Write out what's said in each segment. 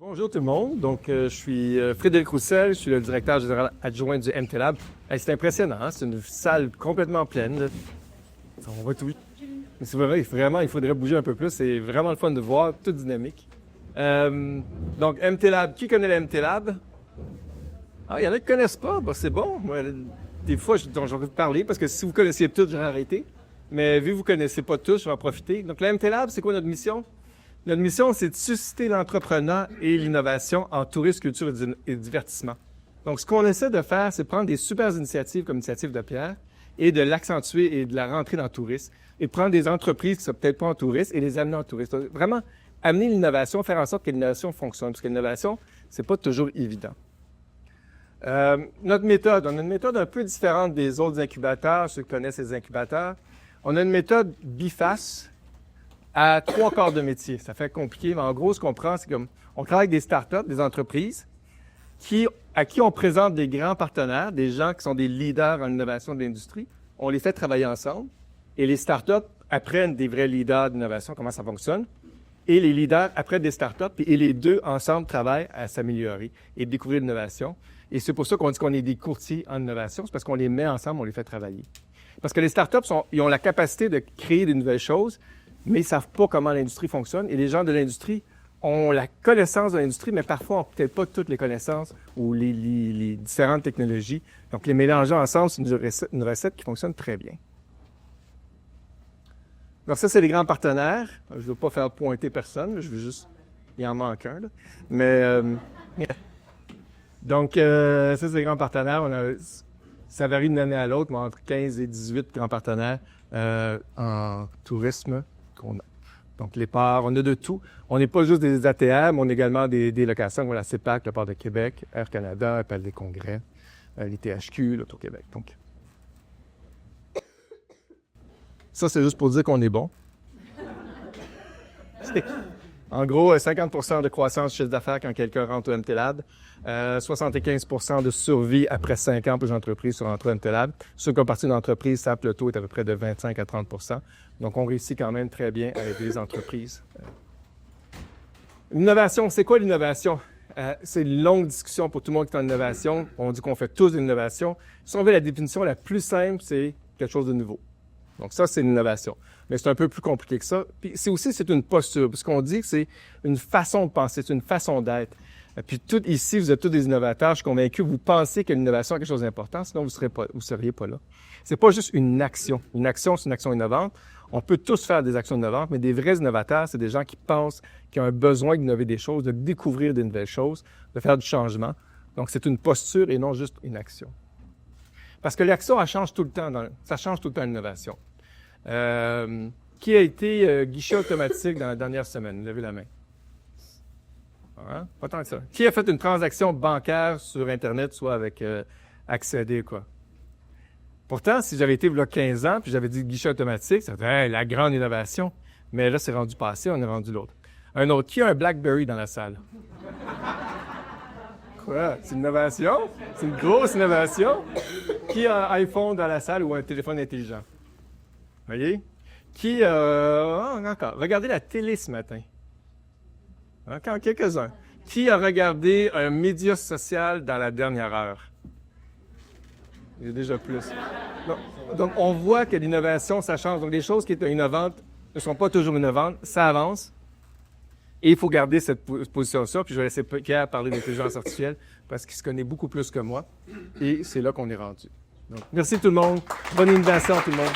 Bonjour tout le monde. Donc, je suis Frédéric Roussel, je suis le directeur général adjoint du MTLab. Hey, c'est impressionnant, hein? C'est une salle complètement pleine, là. On voit tout. Mais c'est vrai, vraiment, il faudrait bouger un peu plus. C'est vraiment le fun de voir, toute dynamique. Donc, MTLab, qui connaît le MTLab? Ah, il y en a qui ne connaissent pas. Bah, c'est bon. Moi, des fois, j'en ai envie de parler parce que si vous connaissiez tout, j'aurais arrêté. Mais vu que vous ne connaissez pas tous, je vais en profiter. Donc, le MTLab, c'est quoi notre mission? Notre mission, c'est de susciter l'entrepreneur et l'innovation en tourisme, culture et divertissement. Donc, ce qu'on essaie de faire, c'est prendre des super initiatives comme l'initiative de Pierre et de l'accentuer et de la rentrer dans le tourisme et de prendre des entreprises qui ne sont peut-être pas en tourisme et les amener en tourisme. Donc, vraiment, amener l'innovation, faire en sorte que l'innovation fonctionne, parce que l'innovation, c'est pas toujours évident. Notre méthode, on a une méthode un peu différente des autres incubateurs, ceux qui connaissent les incubateurs. On a une méthode biface à 3 quarts de métier. Ça fait compliqué, mais en gros, ce qu'on prend, c'est comme on travaille avec des startups, des entreprises, à qui on présente des grands partenaires, des gens qui sont des leaders en innovation de l'industrie. On les fait travailler ensemble et les startups apprennent des vrais leaders d'innovation, comment ça fonctionne. Et les leaders apprennent des startups et les deux ensemble travaillent à s'améliorer et découvrir l'innovation. Et c'est pour ça qu'on dit qu'on est des courtiers en innovation, c'est parce qu'on les met ensemble, on les fait travailler. Parce que les startups, ils ont la capacité de créer des nouvelles choses, mais ils ne savent pas comment l'industrie fonctionne. Et les gens de l'industrie ont la connaissance de l'industrie, mais parfois n'ont peut-être pas toutes les connaissances ou les différentes technologies. Donc, les mélanger ensemble, c'est une recette qui fonctionne très bien. Donc, ça, c'est les grands partenaires. Je ne veux pas faire pointer personne, je veux juste... Il en manque un, là. Mais... Donc, ça, c'est les grands partenaires. Ça varie d'une année à l'autre, mais entre 15 et 18 grands partenaires en tourisme qu'on a. Donc, les ports, on a de tout. On n'est pas juste des ATR, mais on a également des locations comme la CEPAC, le Port de Québec, Air Canada, Palais des Congrès, les THQ, l'Auto-Québec. Donc, ça, c'est juste pour dire qu'on est bon. En gros, 50% de croissance du chiffre d'affaires quand quelqu'un rentre au MTLab, 75% de survie après 5 ans pour les entreprises sur rentrée au MTLab. Ceux qui ont parti d'une entreprise savent que le taux est à peu près de 25 à 30%. Donc, on réussit quand même très bien avec les entreprises. L'innovation, c'est quoi l'innovation? C'est une longue discussion pour tout le monde qui est en innovation. On dit qu'on fait tous de l'innovation. Si on veut la définition la plus simple, c'est quelque chose de nouveau. Donc ça, c'est l'innovation. Mais c'est un peu plus compliqué que ça. Puis c'est une posture. Parce qu'on dit que c'est une façon de penser, c'est une façon d'être. Puis tout ici, vous êtes tous des innovateurs. Je suis convaincu que vous pensez que l'innovation est quelque chose d'important, sinon vous seriez pas là. C'est pas juste une action. Une action, c'est une action innovante. On peut tous faire des actions innovantes, mais des vrais innovateurs, c'est des gens qui pensent, qui ont un besoin d'innover des choses, de découvrir de nouvelles choses, de faire du changement. Donc c'est une posture et non juste une action. Parce que l'action, elle change tout le temps. Ça change tout le temps l'innovation. Qui a été guichet automatique dans la dernière semaine? Levez la main. Hein? Pas tant que ça. Qui a fait une transaction bancaire sur Internet, soit avec accéder, quoi? Pourtant, si j'avais été il y a 15 ans, puis j'avais dit guichet automatique, ça serait la grande innovation. Mais là, c'est rendu passé, on est rendu l'autre. Un autre. Qui a un BlackBerry dans la salle? Quoi? C'est une innovation? C'est une grosse innovation? Qui a un iPhone dans la salle ou un téléphone intelligent? Voyez? Qui encore? Regardez la télé ce matin. Encore quelques-uns. Qui a regardé un média social dans la dernière heure? Il y a déjà plus. Donc, on voit que l'innovation, ça change. Donc, les choses qui étaient innovantes ne sont pas toujours innovantes. Ça avance. Et il faut garder cette position-là. Puis je vais laisser Pierre parler d'intelligence artificielle parce qu'il se connaît beaucoup plus que moi. Et c'est là qu'on est rendu. Donc, merci tout le monde. Bonne innovation tout le monde.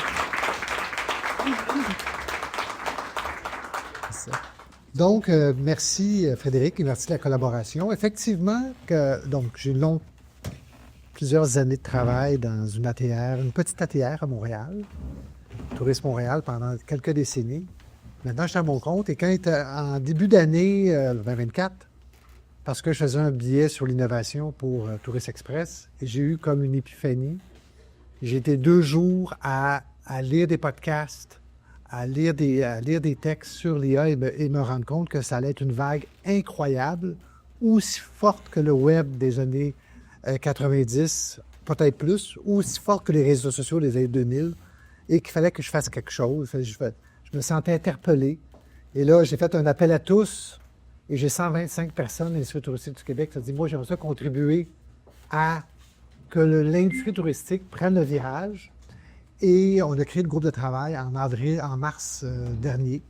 Donc, merci Frédéric et merci de la collaboration. Effectivement, donc j'ai plusieurs années de travail dans une ATR, une petite ATR à Montréal, Tourisme Montréal pendant quelques décennies. Maintenant, je suis à mon compte et en début d'année 2024, parce que je faisais un billet sur l'innovation pour Tourist Express, et j'ai eu comme une épiphanie. J'ai été 2 jours à lire des podcasts, à lire des textes sur l'IA et me rendre compte que ça allait être une vague incroyable, aussi forte que le web des années 90, peut-être plus, aussi forte que les réseaux sociaux des années 2000, et qu'il fallait que je fasse quelque chose. Je me sentais interpellé. Et là, j'ai fait un appel à tous et j'ai 125 personnes dans l'industrie touristique du Québec. Ça dit, moi, j'aimerais ça contribuer à que l'industrie touristique prenne le virage. Et on a créé le groupe de travail en mars dernier.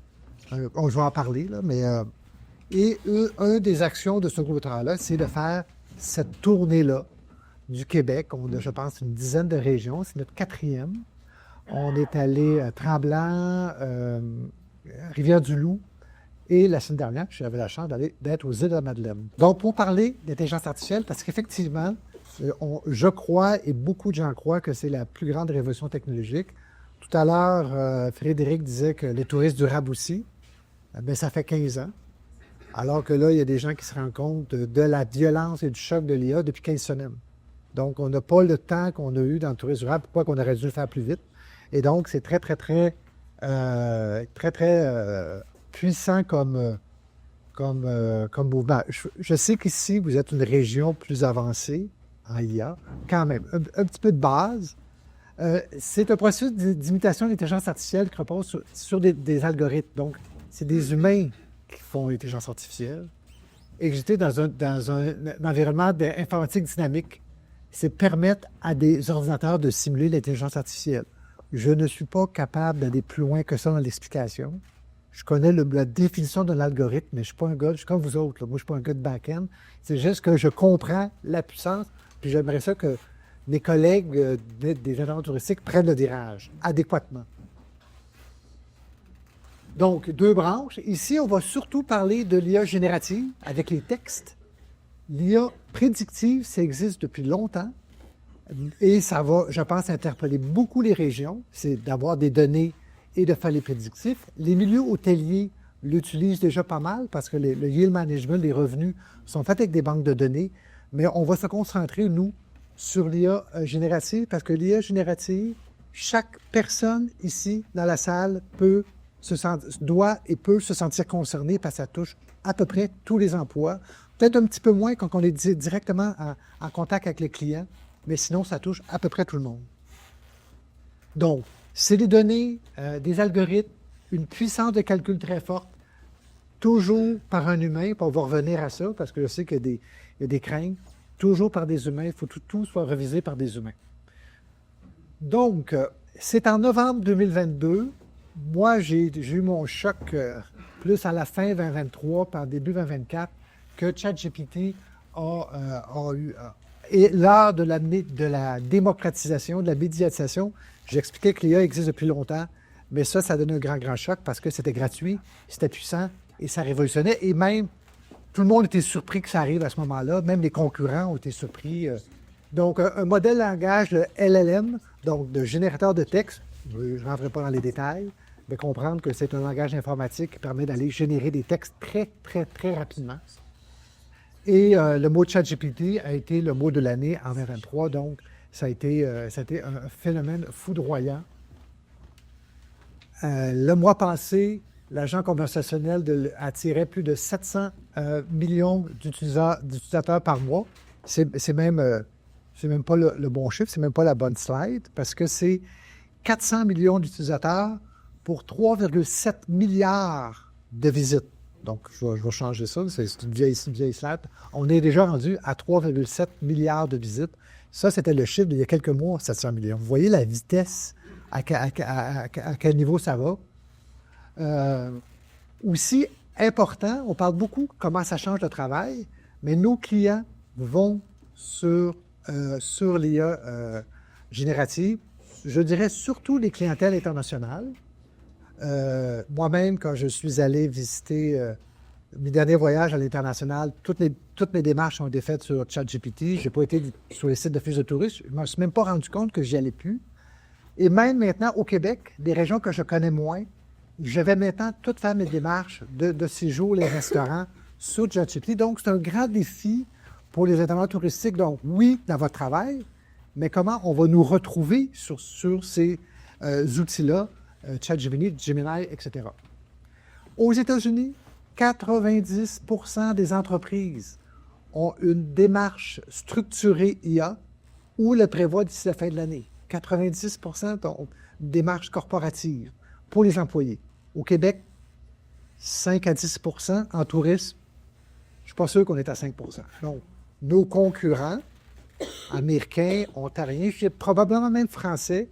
On va en parler, là, mais... une des actions de ce groupe de travail-là, c'est de faire cette tournée-là du Québec. On a, je pense, une dizaine de régions. C'est notre 4e. On est allé à Tremblant, Rivière-du-Loup, et la semaine dernière, j'avais la chance d'être aux îles de la Madeleine. Donc, pour parler d'intelligence artificielle, parce qu'effectivement, je crois, et beaucoup de gens croient, que c'est la plus grande révolution technologique. Tout à l'heure, Frédéric disait que les touristes durables aussi, bien, ça fait 15 ans. Alors que là, il y a des gens qui se rendent compte de la violence et du choc de l'IA depuis 15 semaines. Donc, on n'a pas le temps qu'on a eu dans le tourisme durable, pourquoi qu'on aurait dû le faire plus vite. Et donc, c'est très puissant comme mouvement. Je sais qu'ici, vous êtes une région plus avancée en IA, quand même, un petit peu de base. C'est un processus d'imitation de l'intelligence artificielle qui repose sur des algorithmes. Donc, c'est des humains qui font l'intelligence artificielle. Et j'étais dans un environnement d'informatique dynamique. C'est permettre à des ordinateurs de simuler l'intelligence artificielle. Je ne suis pas capable d'aller plus loin que ça dans l'explication. Je connais la définition de l'algorithme, mais je ne suis pas un gars, je suis comme vous autres. Là. Moi, je ne suis pas un gars de back-end. C'est juste que je comprends la puissance, puis j'aimerais ça que mes collègues des agents touristiques prennent le virage adéquatement. Donc, 2 branches. Ici, on va surtout parler de l'IA générative avec les textes. L'IA prédictive, ça existe depuis longtemps et ça va, je pense, interpeller beaucoup les régions. C'est d'avoir des données et de faire les prédictifs. Les milieux hôteliers l'utilisent déjà pas mal parce que le yield management, les revenus sont faits avec des banques de données, mais on va se concentrer, nous, sur l'IA générative parce que l'IA générative, chaque personne ici dans la salle doit et peut se sentir concernée parce que ça touche à peu près tous les emplois. Peut-être un petit peu moins quand on est directement en contact avec les clients, mais sinon, ça touche à peu près tout le monde. Donc, c'est des données, des algorithmes, une puissance de calcul très forte, toujours par un humain, puis on va revenir à ça, parce que je sais qu'il y a des craintes, toujours par des humains, il faut que tout soit revisé par des humains. Donc, c'est en novembre 2022. Moi, j'ai eu mon choc plus à la fin 2023, par début 2024, que ChatGPT a eu. Et lors de la démocratisation, de la médiatisation, j'expliquais que l'IA existe depuis longtemps, mais ça donne un grand choc parce que c'était gratuit, c'était puissant et ça révolutionnait. Et même, tout le monde était surpris que ça arrive à ce moment-là, même les concurrents ont été surpris. Donc, un modèle langage, le LLM, donc de générateur de texte, je ne rentrerai pas dans les détails, mais comprendre que c'est un langage informatique qui permet d'aller générer des textes très rapidement. Et le mot ChatGPT a été le mot de l'année en 2023, donc ça a été un phénomène foudroyant. Le mois passé, l'agent conversationnel attirait plus de 700 millions d'utilisateurs par mois. C'est même pas le bon chiffre, c'est même pas la bonne slide, parce que c'est 400 millions d'utilisateurs pour 3,7 milliards de visites. Donc, je vais changer ça, c'est une vieille slide. On est déjà rendu à 3,7 milliards de visites. Ça, c'était le chiffre d'il y a quelques mois, 700 millions. Vous voyez la vitesse, à quel niveau ça va. Aussi important, on parle beaucoup de comment ça change le travail, mais nos clients vont sur l'IA générative. Je dirais surtout les clientèles internationales. Moi-même, quand je suis allé visiter mes derniers voyages à l'international, toutes mes démarches ont été faites sur ChatGPT. Je n'ai pas été sur les sites de fiches de touristes. Je ne me suis même pas rendu compte que j'y allais plus. Et même maintenant, au Québec, des régions que je connais moins, je vais maintenant toutes faire mes démarches de séjour, les restaurants, sur ChatGPT. Donc, c'est un grand défi pour les intervenants touristiques. Donc, oui, dans votre travail, mais comment on va nous retrouver sur ces outils-là, ChatGPT, Gemini, etc. Aux États-Unis, 90% des entreprises ont une démarche structurée IA ou le prévoient d'ici la fin de l'année. 90% ont une démarche corporative pour les employés. Au Québec, 5 à 10% en tourisme, suis pas sûr qu'on est à 5 %. Donc, nos concurrents, américains, ontariens, probablement même français,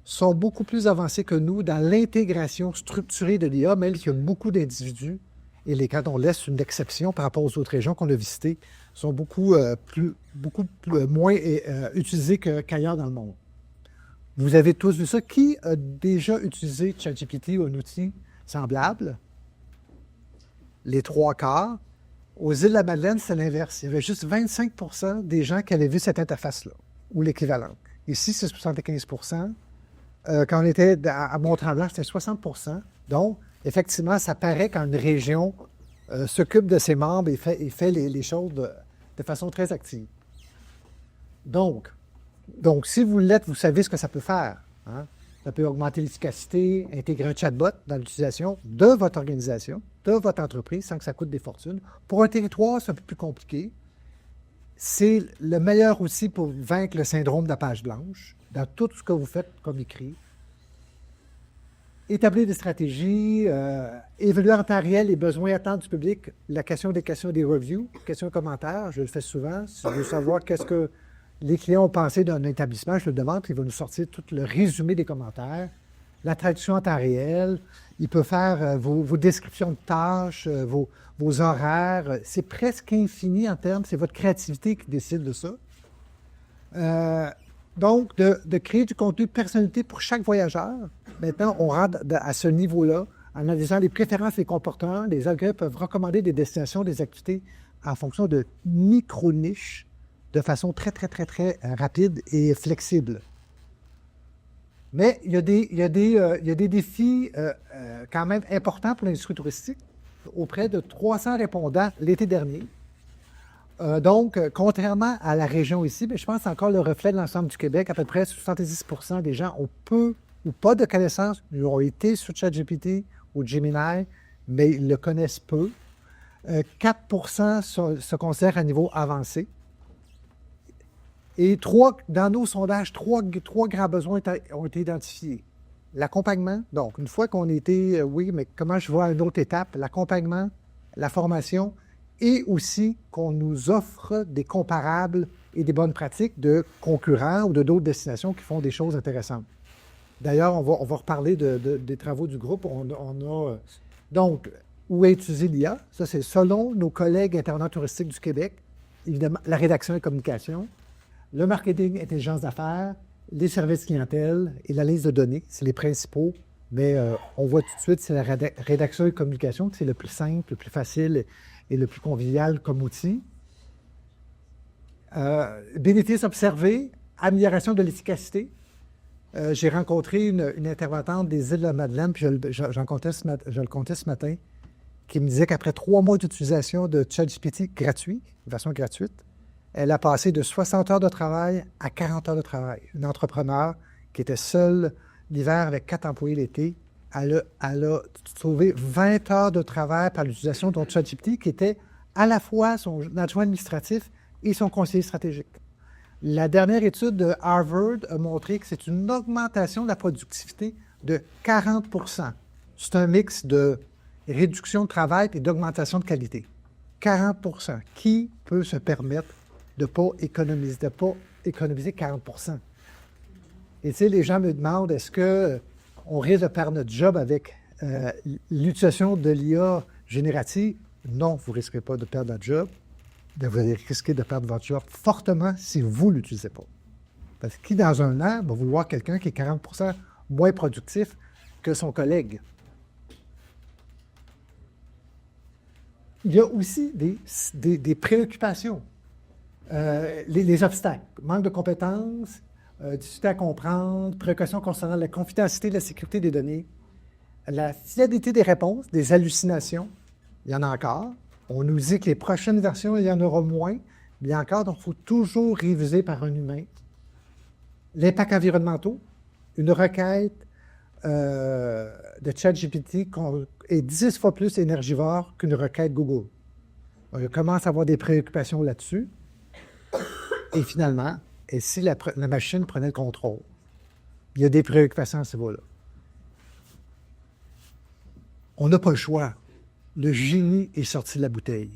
sont beaucoup plus avancés que nous dans l'intégration structurée de l'IA, même s'il y a beaucoup d'individus, et quand on laisse une exception par rapport aux autres régions qu'on a visitées, sont beaucoup moins utilisés qu'ailleurs dans le monde. Vous avez tous vu ça. Qui a déjà utilisé ChatGPT ou un outil semblable? Les 3/4. Aux îles de la Madeleine, c'est l'inverse. Il y avait juste 25 % des gens qui avaient vu cette interface-là, ou l'équivalent. Ici, c'est 75 % quand on était à Mont-Tremblant, c'était 60 % Donc, effectivement, ça paraît quand une région s'occupe de ses membres et fait les choses de façon très active. Donc, si vous l'êtes, vous savez ce que ça peut faire. Hein? Ça peut augmenter l'efficacité, intégrer un chatbot dans l'utilisation de votre organisation, de votre entreprise, sans que ça coûte des fortunes. Pour un territoire, c'est un peu plus compliqué. C'est le meilleur outil pour vaincre le syndrome de la page blanche dans tout ce que vous faites comme écrit. Établir des stratégies, évaluer en temps réel les besoins et attentes du public, la question des questions des reviews, questions et commentaires, je le fais souvent. Si je veux savoir qu'est-ce que les clients ont pensé d'un établissement, je le demande, puis il va nous sortir tout le résumé des commentaires, la traduction en temps réel, il peut faire vos descriptions de tâches, vos horaires. C'est presque infini en termes, c'est votre créativité qui décide de ça. Donc, de créer du contenu de personnalité pour chaque voyageur. Maintenant, on rentre à ce niveau-là, en analysant les préférences et les comportements. Les algorithmes peuvent recommander des destinations, des activités en fonction de micro-niches de façon très, très, très, très rapide et flexible. Mais il y a des défis quand même importants pour l'industrie touristique auprès de 300 répondants l'été dernier. Donc, contrairement à la région ici, je pense que c'est encore le reflet de l'ensemble du Québec. À peu près 70 % des gens ont peu ou pas de connaissances. Ils ont été sur ChatGPT ou Gemini, mais ils le connaissent peu. 4 % se considèrent à niveau avancé. Et dans nos sondages, trois grands besoins ont été identifiés. L'accompagnement, donc une fois qu'on était, oui, mais comment je vois à une autre étape, l'accompagnement, la formation, et aussi qu'on nous offre des comparables et des bonnes pratiques de concurrents ou de d'autres destinations qui font des choses intéressantes. D'ailleurs, on va reparler des travaux du groupe. Donc, où est utilisé l'IA? Ça, c'est selon nos collègues intervenants touristiques du Québec, évidemment, la rédaction et communication, le marketing, intelligence d'affaires, les services clientèle et l'analyse de données. C'est les principaux, mais on voit tout de suite, c'est la rédaction et communication, que c'est le plus simple, le plus facile et le plus convivial comme outil. Bénéfices observés, amélioration de l'efficacité. J'ai rencontré une intervenante des îles de la Madeleine, puis je le comptais ce matin, qui me disait qu'après 3 mois d'utilisation de ChatGPT gratuit, de façon gratuite, elle a passé de 60 heures de travail à 40 heures de travail. Une entrepreneur qui était seule l'hiver avec 4 employés l'été, elle a trouvé 20 heures de travail par l'utilisation de ChatGPT, qui était à la fois son adjoint administratif et son conseiller stratégique. La dernière étude de Harvard a montré que c'est une augmentation de la productivité de 40 %. C'est un mix de réduction de travail et d'augmentation de qualité. 40 %. Qui peut se permettre de ne pas économiser 40 %? Et tu sais, les gens me demandent, est-ce qu'on risque de perdre notre job avec l'utilisation de l'IA générative? Non, vous ne risquez pas de perdre votre job. Vous allez risquer de perdre votre job fortement si vous ne l'utilisez pas. Parce que qui, dans un an, va vouloir quelqu'un qui est 40 % moins productif que son collègue? Il y a aussi des préoccupations. Les obstacles, manque de compétences, difficulté à comprendre, précautions concernant la confidentialité et la sécurité des données, la fiabilité des réponses, des hallucinations, il y en a encore. On nous dit que les prochaines versions, il y en aura moins, mais il y a encore, donc il faut toujours réviser par un humain. L'impact environnemental, une requête de ChatGPT est 10 fois plus énergivore qu'une requête Google. On commence à avoir des préoccupations là-dessus. Et finalement, si la machine prenait le contrôle? Il y a des préoccupations à ce niveau-là. On n'a pas le choix. Le génie est sorti de la bouteille.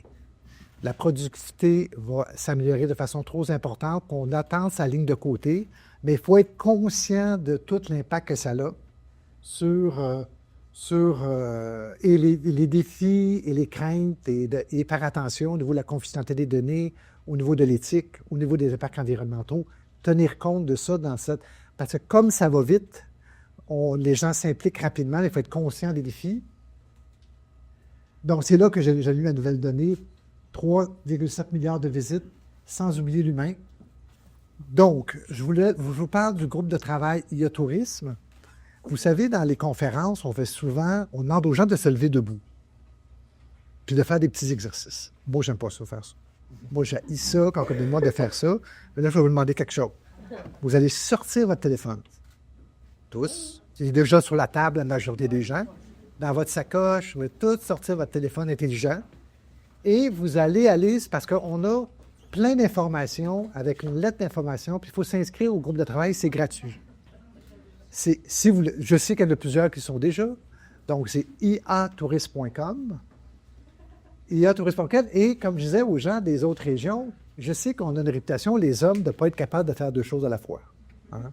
la productivité va s'améliorer de façon trop importante, qu'on attend sa ligne de côté, mais il faut être conscient de tout l'impact que ça a et les défis et les craintes et faire attention au niveau de la confidentialité des données, au niveau de l'éthique, au niveau des impacts environnementaux, tenir compte de ça parce que comme ça va vite, les gens s'impliquent rapidement, il faut être conscient des défis. Donc, c'est là que j'ai lu la nouvelle donnée, 3,7 milliards de visites, sans oublier l'humain. Donc, je vous parle du groupe de travail IA Tourisme. Vous savez, dans les conférences, on demande aux gens de se lever debout, puis de faire des petits exercices. Moi, j'aime pas ça, faire ça. Moi, j'haïs ça quand on me demande de faire ça. Mais là, je vais vous demander quelque chose. Vous allez sortir votre téléphone. Tous. C'est déjà sur la table, la majorité des gens. Dans votre sacoche, vous allez tous sortir votre téléphone intelligent. Et vous allez, c'est parce qu'on a plein d'informations avec une lettre d'information, puis il faut s'inscrire au groupe de travail, c'est gratuit. Je sais qu'il y en a plusieurs qui sont déjà. Donc, c'est iatourist.com. iatourist.com. Et comme je disais aux gens des autres régions, je sais qu'on a une réputation, les hommes, de ne pas être capables de faire deux choses à la fois. Hein?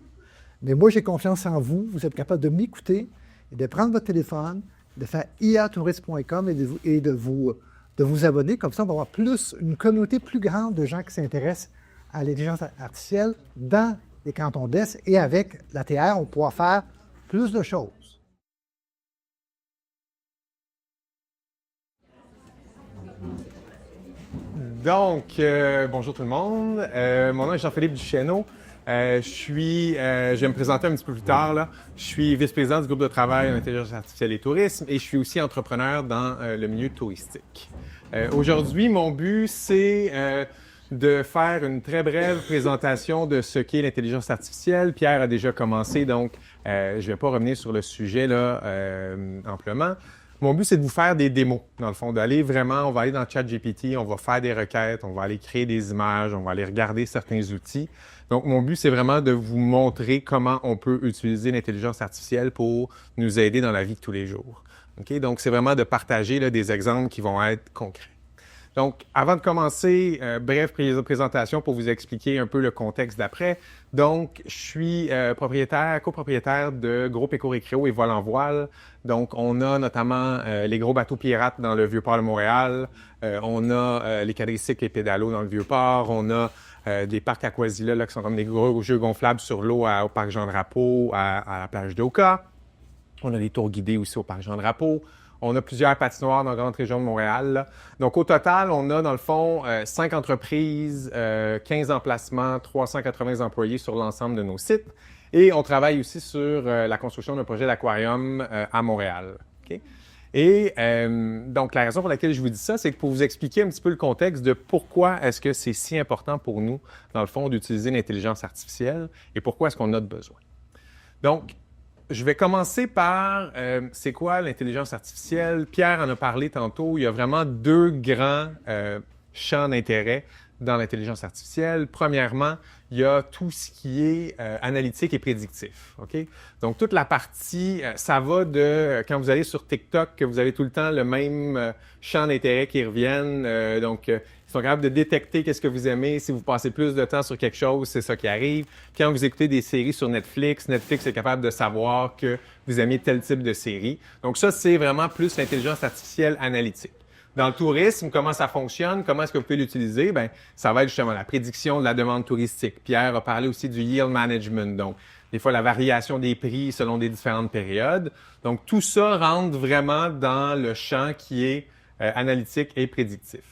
Mais moi, j'ai confiance en vous. Vous êtes capable de m'écouter et de prendre votre téléphone, de faire iatourist.com et de vous abonner. Comme ça, on va avoir une communauté plus grande de gens qui s'intéressent à l'intelligence artificielle dans les cantons d'Est. Et avec l'ATR, on pourra faire plus de choses. Donc, bonjour tout le monde. Mon nom est Jean-Philippe Duchesneau. Je vais me présenter un petit peu plus tard, là. Je suis vice-président du groupe de travail en intelligence artificielle et tourisme et je suis aussi entrepreneur dans le milieu touristique. Aujourd'hui, mon but, c'est de faire une très brève présentation de ce qu'est l'intelligence artificielle. Pierre a déjà commencé, donc je ne vais pas revenir sur le sujet là amplement. Mon but, c'est de vous faire des démos, dans le fond, on va aller dans ChatGPT, on va faire des requêtes, on va aller créer des images, on va aller regarder certains outils. Donc, mon but, c'est vraiment de vous montrer comment on peut utiliser l'intelligence artificielle pour nous aider dans la vie de tous les jours. Okay? Donc, c'est vraiment de partager là, des exemples qui vont être concrets. Donc, avant de commencer, brève présentation pour vous expliquer un peu le contexte d'après. Donc, je suis copropriétaire de Groupe Éco-Récréo et Voile en Voile. Donc, on a notamment les gros bateaux pirates dans le Vieux-Port de Montréal. On a les quadricycles et pédalos dans le Vieux-Port. On a des parcs Aquasila là, qui sont comme des gros jeux gonflables sur l'eau au parc Jean-Drapeau, à la plage d'Oka. On a des tours guidés aussi au parc Jean-Drapeau. On a plusieurs patinoires dans la grande région de Montréal. Là. Donc, au total, on a, dans le fond, 5 entreprises, 15 emplacements, 380 employés sur l'ensemble de nos sites. Et on travaille aussi sur la construction d'un projet d'aquarium à Montréal. Okay? Et donc, la raison pour laquelle je vous dis ça, c'est que pour vous expliquer un petit peu le contexte de pourquoi est-ce que c'est si important pour nous, dans le fond, d'utiliser l'intelligence artificielle et pourquoi est-ce qu'on a besoin. Donc, je vais commencer par c'est quoi l'intelligence artificielle. Pierre en a parlé tantôt. Il y a vraiment deux grands champs d'intérêt dans l'intelligence artificielle. Premièrement, il y a tout ce qui est analytique et prédictif. Okay? Donc, toute la partie, ça va de quand vous allez sur TikTok, que vous avez tout le temps le même champ d'intérêt qui reviennent. Ils sont capables de détecter qu'est-ce que vous aimez. Si vous passez plus de temps sur quelque chose, c'est ça qui arrive. Quand vous écoutez des séries sur Netflix, Netflix est capable de savoir que vous aimez tel type de série. Donc ça, c'est vraiment plus l'intelligence artificielle analytique. Dans le tourisme, comment ça fonctionne? Comment est-ce que vous pouvez l'utiliser? Bien, ça va être justement la prédiction de la demande touristique. Pierre a parlé aussi du yield management. Donc, des fois, la variation des prix selon des différentes périodes. Donc, tout ça rentre vraiment dans le champ qui est analytique et prédictif.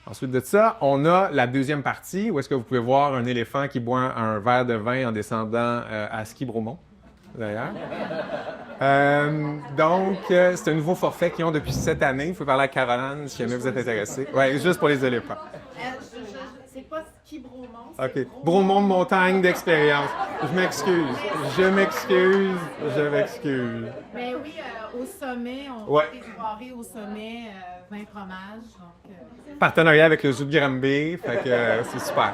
Ensuite de ça, on a la deuxième partie où est-ce que vous pouvez voir un éléphant qui boit un verre de vin en descendant à Ski Bromont, d'ailleurs. C'est un nouveau forfait qu'ils ont depuis cette année. Il faut parler à Caroline si jamais vous êtes intéressé. Oui, juste pour les éléphants. C'est pas Ski Bromont. OK. Bromont montagne d'expérience. Je m'excuse. Mais oui, au sommet, on fait des soirées au sommet, vin fromage. Donc, Partenariat avec le zoo de Granby, fait que c'est super.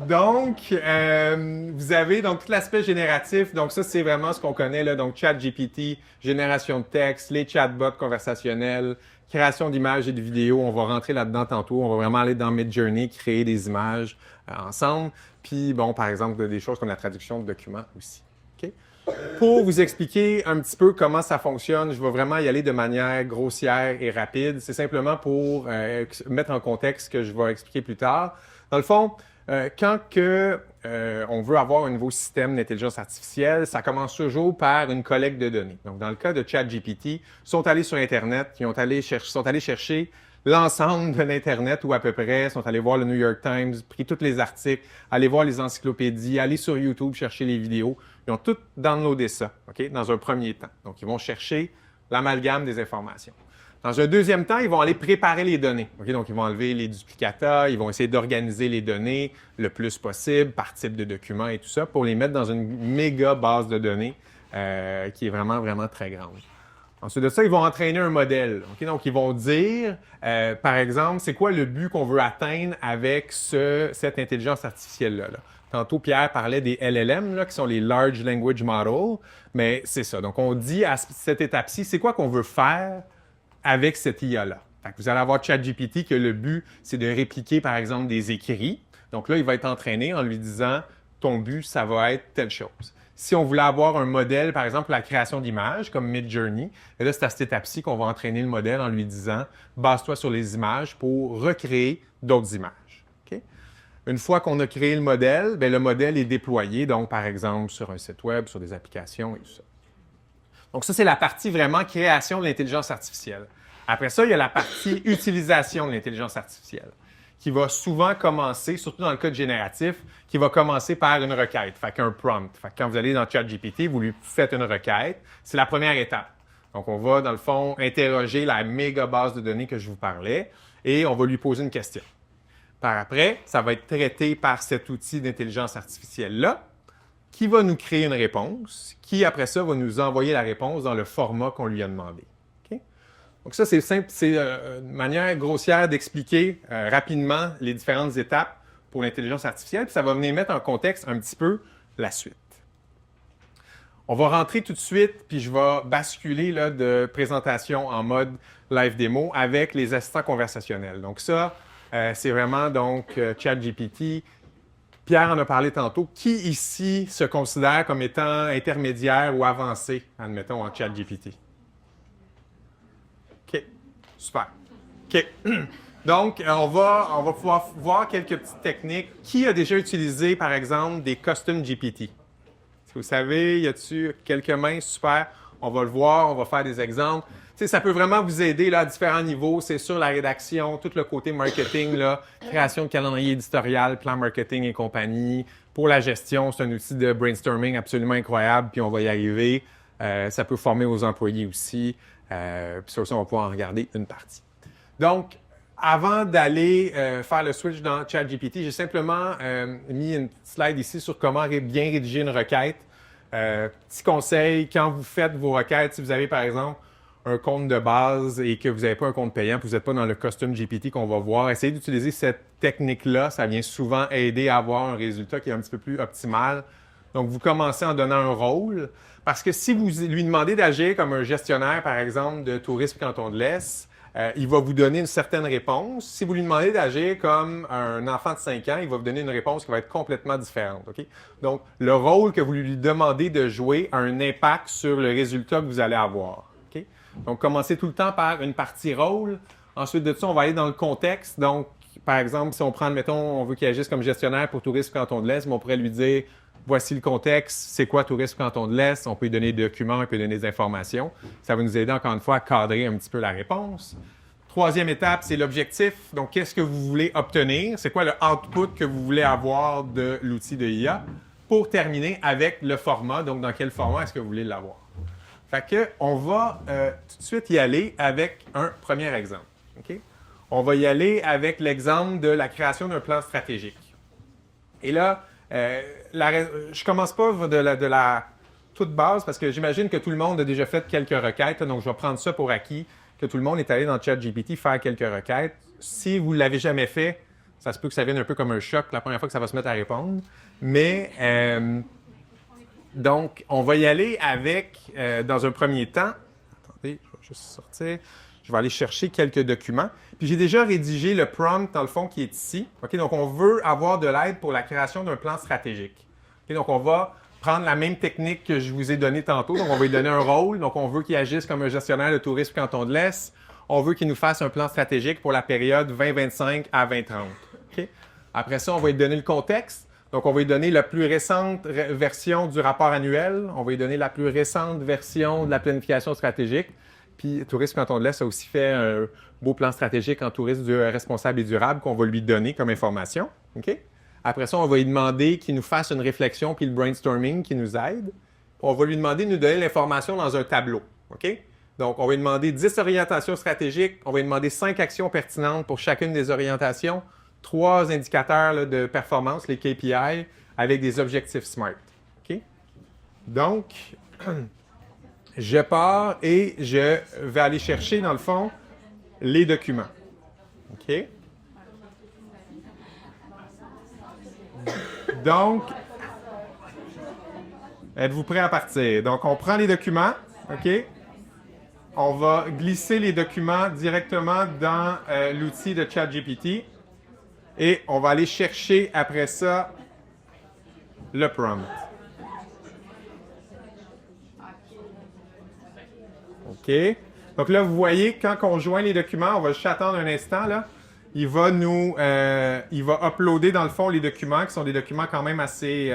Donc, vous avez donc tout l'aspect génératif. Donc, ça, c'est vraiment ce qu'on connaît, là. Donc, ChatGPT, génération de texte, les chatbots conversationnels, création d'images et de vidéos. On va rentrer là-dedans tantôt. On va vraiment aller dans Midjourney, créer des images ensemble. Puis, bon, par exemple, des choses comme la traduction de documents aussi. OK? Pour vous expliquer un petit peu comment ça fonctionne, je vais vraiment y aller de manière grossière et rapide. C'est simplement pour mettre en contexte ce que je vais expliquer plus tard. Dans le fond, quand on veut avoir un nouveau système d'intelligence artificielle, ça commence toujours par une collecte de données. Donc, dans le cas de ChatGPT, ils sont allés sur Internet, sont allés chercher l'ensemble de l'Internet ou à peu près, sont allés voir le New York Times, pris tous les articles, aller voir les encyclopédies, aller sur YouTube chercher les vidéos. Ils ont tout downloadé ça, OK, dans un premier temps. Donc, ils vont chercher l'amalgame des informations. Dans un deuxième temps, ils vont aller préparer les données. Okay? Donc, ils vont enlever les duplicata, ils vont essayer d'organiser les données le plus possible par type de document et tout ça pour les mettre dans une méga base de données qui est vraiment, vraiment très grande. Ensuite de ça, ils vont entraîner un modèle. Okay? Donc, ils vont dire, par exemple, c'est quoi le but qu'on veut atteindre avec cette intelligence artificielle-là. Là. Tantôt, Pierre parlait des LLM, là, qui sont les Large Language Models, mais c'est ça. Donc, on dit à cette étape-ci, c'est quoi qu'on veut faire avec cette IA-là. Vous allez avoir ChatGPT que le but, c'est de répliquer, par exemple, des écrits. Donc là, il va être entraîné en lui disant, ton but, ça va être telle chose. Si on voulait avoir un modèle, par exemple, la création d'images, comme Midjourney, et là, c'est à cette étape-ci qu'on va entraîner le modèle en lui disant, base-toi sur les images pour recréer d'autres images. Okay? Une fois qu'on a créé le modèle, bien, le modèle est déployé, donc, par exemple, sur un site web, sur des applications et tout ça. Donc, ça, c'est la partie vraiment création de l'intelligence artificielle. Après ça, il y a la partie utilisation de l'intelligence artificielle, qui va souvent commencer, surtout dans le cas de génératif, qui va commencer par une requête, fait qu'un prompt. Fait que quand vous allez dans ChatGPT, vous lui faites une requête. C'est la première étape. Donc, on va, dans le fond, interroger la méga base de données que je vous parlais et on va lui poser une question. Par après, ça va être traité par cet outil d'intelligence artificielle-là, qui va nous créer une réponse, qui après ça va nous envoyer la réponse dans le format qu'on lui a demandé. Okay? Donc ça, c'est simple, c'est une manière grossière d'expliquer rapidement les différentes étapes pour l'intelligence artificielle, puis ça va venir mettre en contexte un petit peu la suite. On va rentrer tout de suite, puis je vais basculer là, de présentation en mode live démo avec les assistants conversationnels. Donc ça, c'est vraiment donc ChatGPT. Pierre en a parlé tantôt. Qui ici se considère comme étant intermédiaire ou avancé, admettons, en ChatGPT? OK. Super. OK. Donc, on va pouvoir voir quelques petites techniques. Qui a déjà utilisé, par exemple, des custom GPT? Si vous savez, y a-t-il quelques mains? Super. On va le voir, on va faire des exemples. Tu sais, ça peut vraiment vous aider là, à différents niveaux. C'est sur la rédaction, tout le côté marketing, là, création de calendrier éditorial, plan marketing et compagnie. Pour la gestion, c'est un outil de brainstorming absolument incroyable, puis on va y arriver. Ça peut former aux employés aussi. Puis sur ça, on va pouvoir en regarder une partie. Donc, avant d'aller faire le switch dans ChatGPT, j'ai simplement mis une slide ici sur comment bien rédiger une requête. Petit conseil, quand vous faites vos requêtes, si vous avez par exemple un compte de base et que vous n'avez pas un compte payant, puis vous n'êtes pas dans le custom GPT qu'on va voir, essayez d'utiliser cette technique-là. Ça vient souvent aider à avoir un résultat qui est un petit peu plus optimal. Donc, vous commencez en donnant un rôle. Parce que si vous lui demandez d'agir comme un gestionnaire, par exemple, de Tourisme Canton de l'Est, il va vous donner une certaine réponse. Si vous lui demandez d'agir comme un enfant de 5 ans, il va vous donner une réponse qui va être complètement différente. Okay? Donc, le rôle que vous lui demandez de jouer a un impact sur le résultat que vous allez avoir. Okay? Donc, commencez tout le temps par une partie rôle. Ensuite de ça, on va aller dans le contexte. Donc, par exemple, si on prend, admettons, on veut qu'il agisse comme gestionnaire pour Tourisme Canton de l'Est, mais on pourrait lui dire, voici le contexte, c'est quoi Tourisme Canton de l'Est, on peut lui donner des documents, on peut lui donner des informations. Ça va nous aider encore une fois à cadrer un petit peu la réponse. Troisième étape, c'est l'objectif. Donc, qu'est-ce que vous voulez obtenir? C'est quoi le output que vous voulez avoir de l'outil de IA? Pour terminer avec le format, donc dans quel format est-ce que vous voulez l'avoir? Fait que, on va tout de suite y aller avec un premier exemple. Okay? On va y aller avec l'exemple de la création d'un plan stratégique. Et là, je commence pas de la toute base parce que j'imagine que tout le monde a déjà fait quelques requêtes, donc je vais prendre ça pour acquis, que tout le monde est allé dans ChatGPT faire quelques requêtes. Si vous ne l'avez jamais fait, Ça se peut que ça vienne un peu comme un choc la première fois que ça va se mettre à répondre. Mais, donc, on va y aller avec, dans un premier temps, attendez, je vais juste sortir, je vais aller chercher quelques documents. Puis j'ai déjà rédigé le prompt, dans le fond, qui est ici. OK, donc, on veut avoir de l'aide pour la création d'un plan stratégique. OK, donc, on va prendre la même technique que je vous ai donnée tantôt. Donc, on va lui donner un rôle. Donc, on veut qu'il agisse comme un gestionnaire de tourisme canton de l'Est. On veut qu'il nous fasse un plan stratégique pour la période 2025 à 2030. OK? Après ça, on va lui donner le contexte. Donc, on va lui donner la plus récente version du rapport annuel. On va lui donner la plus récente version de la planification stratégique. Puis, Tourisme Canton de l'Est a aussi fait un beau plan stratégique en tourisme responsable et durable qu'on va lui donner comme information. OK? Après ça, on va lui demander qu'il nous fasse une réflexion puis le brainstorming qui nous aide. On va lui demander de nous donner l'information dans un tableau. OK? Donc, on va lui demander 10 orientations stratégiques. On va lui demander 5 actions pertinentes pour chacune des orientations. 3 indicateurs là, de performance, les KPI, avec des objectifs SMART. OK? Donc, je pars et je vais aller chercher, dans le fond, les documents. OK? Donc, êtes-vous prêts à partir? Donc, on prend les documents. OK? On va glisser les documents directement dans l'outil de ChatGPT et on va aller chercher après ça le prompt. OK. Donc là, vous voyez, quand on joint les documents, on va juste attendre un instant, là. Il va uploader dans le fond les documents qui sont des documents quand même assez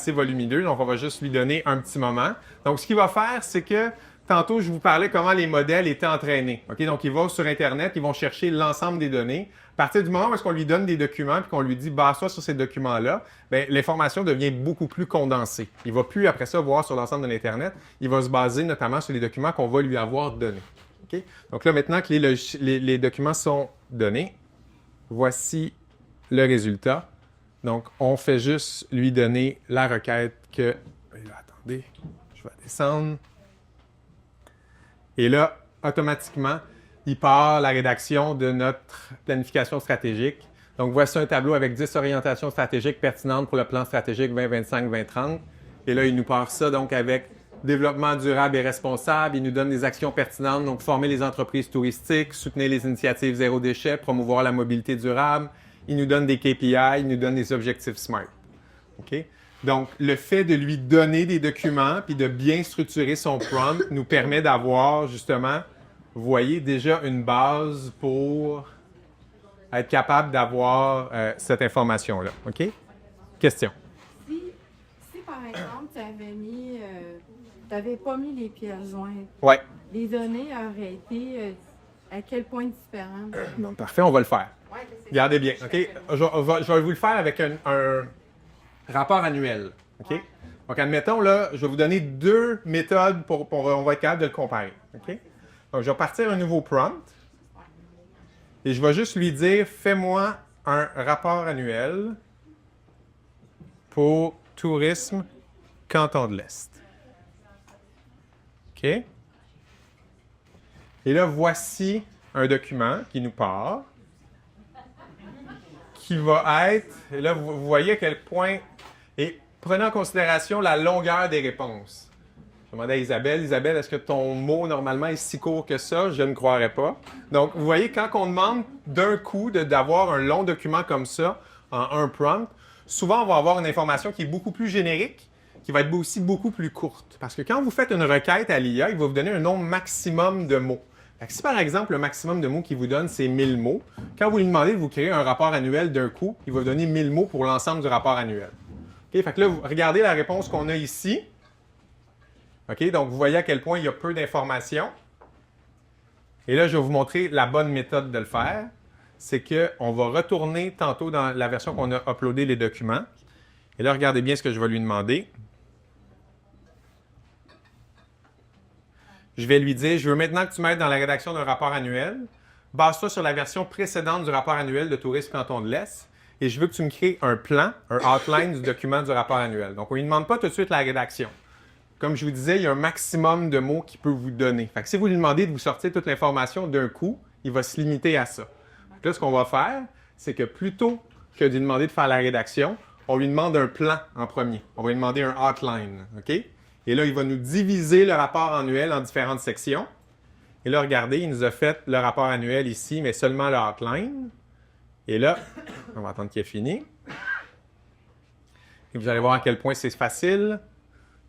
volumineux. Donc, on va juste lui donner un petit moment. Donc, ce qu'il va faire, c'est que tantôt, je vous parlais comment les modèles étaient entraînés. OK? Donc, ils vont sur Internet, ils vont chercher l'ensemble des données. À partir du moment où est-ce qu'on lui donne des documents et qu'on lui dit « base-toi sur ces documents-là », bien, l'information devient beaucoup plus condensée. Il ne va plus, après ça, voir sur l'ensemble de l'Internet. Il va se baser notamment sur les documents qu'on va lui avoir donnés. OK? Donc là, maintenant que les documents sont donnés, voici le résultat. Donc, on fait juste lui donner la requête que... Attendez, je vais descendre. Et là, automatiquement, il part la rédaction de notre planification stratégique. Donc, voici un tableau avec 10 orientations stratégiques pertinentes pour le plan stratégique 2025-2030. Et là, il nous part ça donc avec développement durable et responsable. Il nous donne des actions pertinentes, donc former les entreprises touristiques, soutenir les initiatives zéro déchet, promouvoir la mobilité durable. Il nous donne des KPI, il nous donne des objectifs SMART. OK? Donc, le fait de lui donner des documents puis de bien structurer son prompt nous permet d'avoir justement, vous voyez, déjà une base pour être capable d'avoir cette information-là. OK? Question. Si par exemple, tu n'avais pas mis les pièces jointes, ouais. Les données auraient été à quel point différentes? Donc, parfait, on va le faire. Ouais, regardez bien. OK? Je vais vous le faire avec un rapport annuel. OK? Donc, admettons, là, je vais vous donner 2 méthodes on va être capable de le comparer. OK? Donc, je vais partir un nouveau prompt et je vais juste lui dire, fais-moi un rapport annuel pour tourisme Canton de l'Est. OK? Et là, voici un document qui nous part, qui va être, et là, vous voyez à quel point, et prenez en considération la longueur des réponses. Je demandais à Isabelle, est-ce que ton mot, normalement, est si court que ça? Je ne croirais pas. Donc, vous voyez, quand on demande d'un coup d'avoir un long document comme ça, en un prompt, souvent, on va avoir une information qui est beaucoup plus générique, qui va être aussi beaucoup plus courte. Parce que quand vous faites une requête à l'IA, il va vous donner un nombre maximum de mots. Fait que si, par exemple, le maximum de mots qu'il vous donne, c'est 1000 mots, quand vous lui demandez de vous créer un rapport annuel d'un coup, il va vous donner 1000 mots pour l'ensemble du rapport annuel. OK? Fait que là, regardez la réponse qu'on a ici. OK? Donc, vous voyez à quel point il y a peu d'informations. Et là, je vais vous montrer la bonne méthode de le faire. C'est qu'on va retourner tantôt dans la version qu'on a uploadé les documents. Et là, regardez bien ce que je vais lui demander. Je vais lui dire, je veux maintenant que tu m'aides dans la rédaction d'un rapport annuel. Base-toi sur la version précédente du rapport annuel de Tourisme Canton de l'Est. Et je veux que tu me crées un plan, un outline du document du rapport annuel. Donc, on ne lui demande pas tout de suite la rédaction. Comme je vous disais, il y a un maximum de mots qu'il peut vous donner. Fait que si vous lui demandez de vous sortir toute l'information d'un coup, il va se limiter à ça. Donc là, ce qu'on va faire, c'est que plutôt que de lui demander de faire la rédaction, on lui demande un plan en premier. On va lui demander un outline, OK? Et là, il va nous diviser le rapport annuel en différentes sections. Et là, regardez, il nous a fait le rapport annuel ici, mais seulement le outline. Et là, on va attendre qu'il ait fini. Et vous allez voir à quel point c'est facile.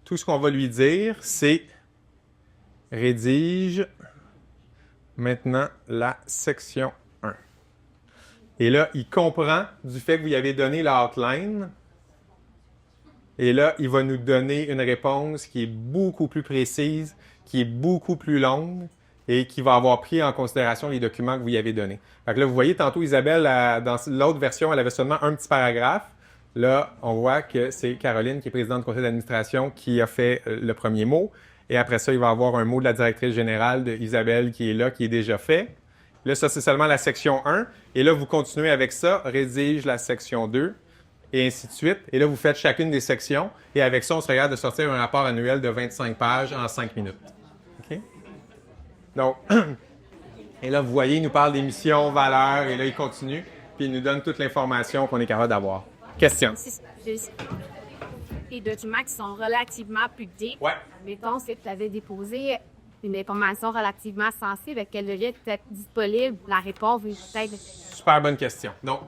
Tout ce qu'on va lui dire, c'est « Rédige maintenant la section 1 ». Et là, il comprend du fait que vous lui avez donné l'outline. Et là, il va nous donner une réponse qui est beaucoup plus précise, qui est beaucoup plus longue et qui va avoir pris en considération les documents que vous y avez donnés. Fait que là, vous voyez, tantôt, Isabelle, dans l'autre version, elle avait seulement un petit paragraphe. Là, on voit que c'est Caroline, qui est présidente du conseil d'administration, qui a fait le premier mot. Et après ça, il va y avoir un mot de la directrice générale d'Isabelle qui est là, qui est déjà fait. Là, ça, c'est seulement la section 1. Et là, vous continuez avec ça, rédige la section 2. Et ainsi de suite. Et là, vous faites chacune des sections. Et avec ça, on se regarde de sortir un rapport annuel de 25 pages en 5 minutes. OK? Donc, et là, vous voyez, il nous parle des missions, valeurs, et là, il continue. Puis il nous donne toute l'information qu'on est capable d'avoir. Question? Les documents qui sont relativement publics. Ouais. Mettons, si tu avais déposé une information relativement sensible, quel devient peut-être disponible, la réponse peut-être... Super bonne question. Donc,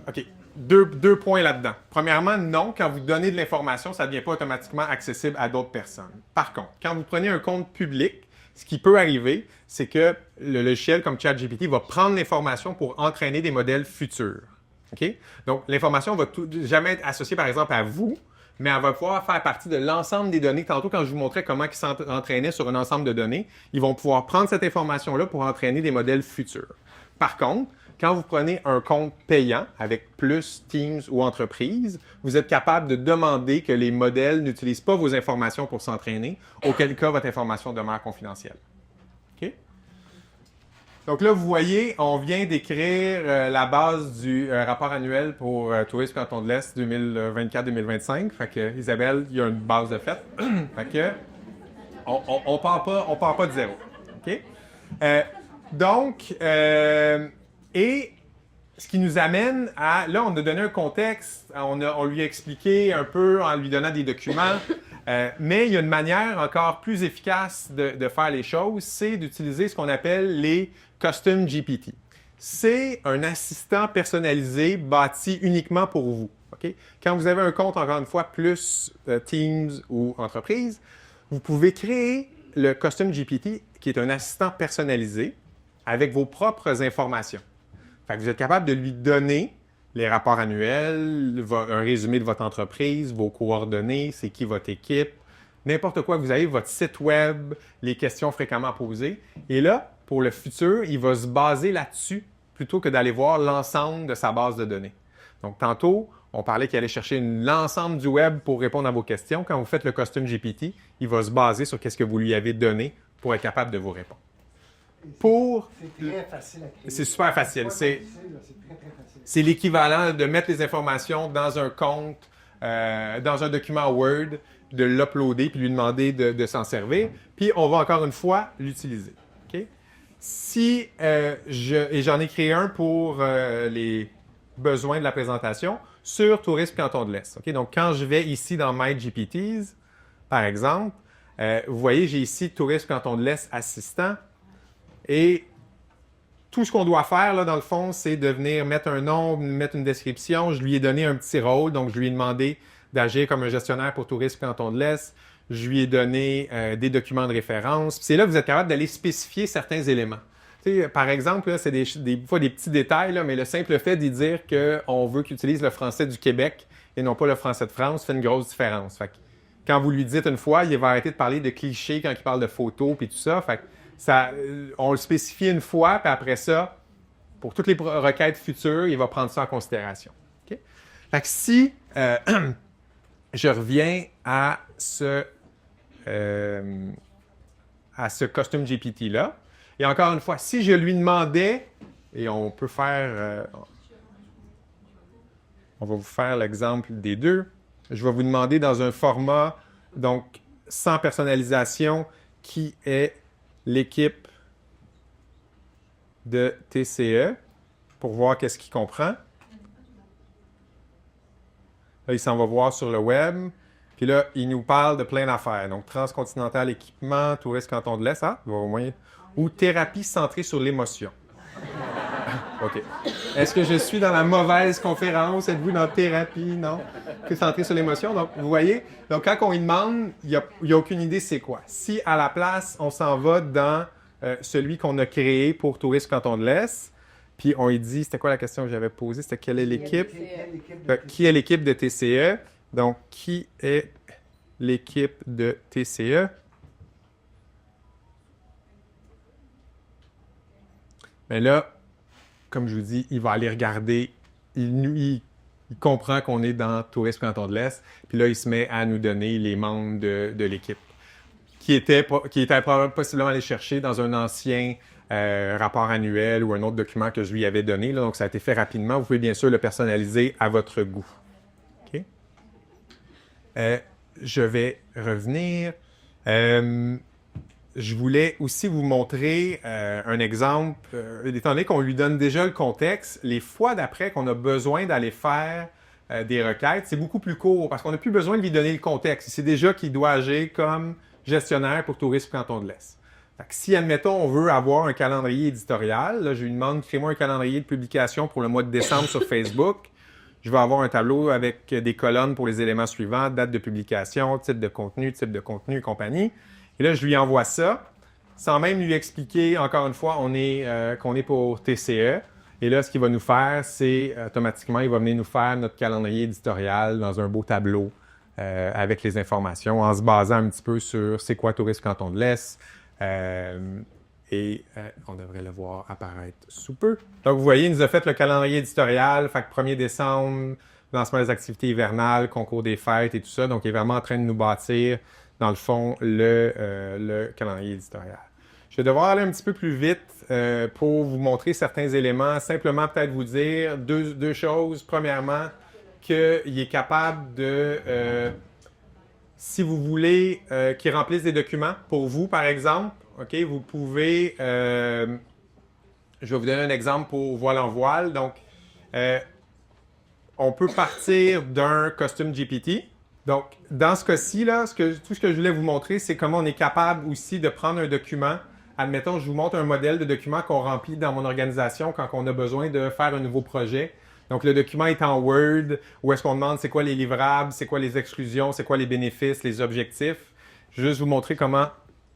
OK. Deux points là-dedans. Premièrement, non, quand vous donnez de l'information, ça ne devient pas automatiquement accessible à d'autres personnes. Par contre, quand vous prenez un compte public, ce qui peut arriver, c'est que le logiciel comme ChatGPT va prendre l'information pour entraîner des modèles futurs. OK? Donc, l'information va jamais être associée, par exemple, à vous, mais elle va pouvoir faire partie de l'ensemble des données. Tantôt, quand je vous montrais comment ils s'entraînaient sur un ensemble de données, ils vont pouvoir prendre cette information-là pour entraîner des modèles futurs. Par contre, quand vous prenez un compte payant avec plus Teams ou entreprise, vous êtes capable de demander que les modèles n'utilisent pas vos informations pour s'entraîner, auquel cas votre information demeure confidentielle. OK? Donc là, vous voyez, on vient d'écrire la base du rapport annuel pour Tourisme Canton de l'Est 2024-2025. Fait que, Isabelle, il y a une base de fait. Fait que, on part pas de zéro. OK? Et ce qui nous amène à... Là, on a donné un contexte, on lui a expliqué un peu en lui donnant des documents, mais il y a une manière encore plus efficace de faire les choses, c'est d'utiliser ce qu'on appelle les Custom GPT. C'est un assistant personnalisé bâti uniquement pour vous. Okay? Quand vous avez un compte, encore une fois, plus Teams ou entreprise, vous pouvez créer le Custom GPT, qui est un assistant personnalisé, avec vos propres informations. Fait que vous êtes capable de lui donner les rapports annuels, un résumé de votre entreprise, vos coordonnées, c'est qui votre équipe, n'importe quoi que vous avez, votre site web, les questions fréquemment posées. Et là, pour le futur, il va se baser là-dessus plutôt que d'aller voir l'ensemble de sa base de données. Donc, tantôt, on parlait qu'il allait chercher l'ensemble du web pour répondre à vos questions. Quand vous faites le Custom GPT, il va se baser sur ce que vous lui avez donné pour être capable de vous répondre. C'est très facile à créer. C'est super facile. C'est très, très facile. C'est l'équivalent de mettre les informations dans un compte, dans un document Word, de l'uploader puis lui demander de s'en servir. Puis on va encore une fois l'utiliser. Okay? Si j'en ai créé un pour les besoins de la présentation sur Tourisme Canton de l'Est. Okay? Donc quand je vais ici dans My GPTs, par exemple, vous voyez, j'ai ici Tourisme Canton de l'Est assistant. Et tout ce qu'on doit faire, là, dans le fond, c'est de venir mettre un nom, mettre une description. Je lui ai donné un petit rôle, donc je lui ai demandé d'agir comme un gestionnaire pour Tourisme Canton de l'Est. Je lui ai donné des documents de référence. Puis c'est là que vous êtes capable d'aller spécifier certains éléments. Tu sais, par exemple, là, c'est des fois des petits détails, là, mais le simple fait d'y dire qu'on veut qu'il utilise le français du Québec et non pas le français de France fait une grosse différence. Fait que, quand vous lui dites une fois, il va arrêter de parler de clichés quand il parle de photos et tout ça. Fait que, on le spécifie une fois, puis après ça, pour toutes les requêtes futures, il va prendre ça en considération. Okay? Fait que si je reviens à ce Custom GPT-là, et encore une fois, si je lui demandais, et on peut faire, on va vous faire l'exemple des deux, je vais vous demander dans un format, donc sans personnalisation, qui est l'équipe de TCE pour voir qu'est-ce qu'il comprend. Là, il s'en va voir sur le web. Puis là, il nous parle de plein d'affaires. Donc, transcontinental équipement, Tourisme Canton de l'Est, au moins. Ou thérapie centrée sur l'émotion. OK. Est-ce que je suis dans la mauvaise conférence? Êtes-vous dans thérapie? Non? Que centré sur l'émotion. Donc, vous voyez, donc quand on lui demande, il n'y a aucune idée c'est quoi. Si à la place, on s'en va dans celui qu'on a créé pour Tourisme Canton de l'Est, puis on lui dit, c'était quoi la question que j'avais posée? C'était quelle est l'équipe? Qui est l'équipe de TCE? Donc, qui est l'équipe de TCE? Mais là, comme je vous dis, il va aller regarder, il comprend qu'on est dans Tourisme Canton de l'Est, puis là, il se met à nous donner les membres de l'équipe, qui était possiblement allé chercher dans un ancien rapport annuel ou un autre document que je lui avais donné. Là, donc, ça a été fait rapidement. Vous pouvez bien sûr le personnaliser à votre goût. OK? Je vais revenir. Je voulais aussi vous montrer un exemple. Étant donné qu'on lui donne déjà le contexte, les fois d'après qu'on a besoin d'aller faire des requêtes, c'est beaucoup plus court parce qu'on n'a plus besoin de lui donner le contexte. C'est déjà qu'il doit agir comme gestionnaire pour Tourisme Canton de l'Est. Fait que si, admettons, on veut avoir un calendrier éditorial, là, je lui demande, crée-moi un calendrier de publication pour le mois de décembre sur Facebook. Je vais avoir un tableau avec des colonnes pour les éléments suivants, date de publication, type de contenu et compagnie. Et là, je lui envoie ça, sans même lui expliquer, encore une fois, qu'on est pour TCE. Et là, ce qu'il va nous faire, c'est automatiquement, il va venir nous faire notre calendrier éditorial dans un beau tableau avec les informations, en se basant un petit peu sur c'est quoi Tourisme Canton de l'Est. On devrait le voir apparaître sous peu. Donc, vous voyez, il nous a fait le calendrier éditorial, fait que 1er décembre, lancement des activités hivernales, concours des fêtes et tout ça. Donc, il est vraiment en train de nous bâtir, dans le fond, le calendrier éditorial. Je vais devoir aller un petit peu plus vite pour vous montrer certains éléments. Simplement, peut-être vous dire deux choses. Premièrement, qu'il est capable de... si vous voulez qu'il remplisse des documents pour vous, par exemple, OK, vous pouvez... je vais vous donner un exemple pour Voile en Voile. Donc, on peut partir d'un Custom GPT. Donc, dans ce cas-ci, là, tout ce que je voulais vous montrer, c'est comment on est capable aussi de prendre un document. Admettons, je vous montre un modèle de document qu'on remplit dans mon organisation quand on a besoin de faire un nouveau projet. Donc, le document est en Word, où est-ce qu'on demande c'est quoi les livrables, c'est quoi les exclusions, c'est quoi les bénéfices, les objectifs. Je vais juste vous montrer comment...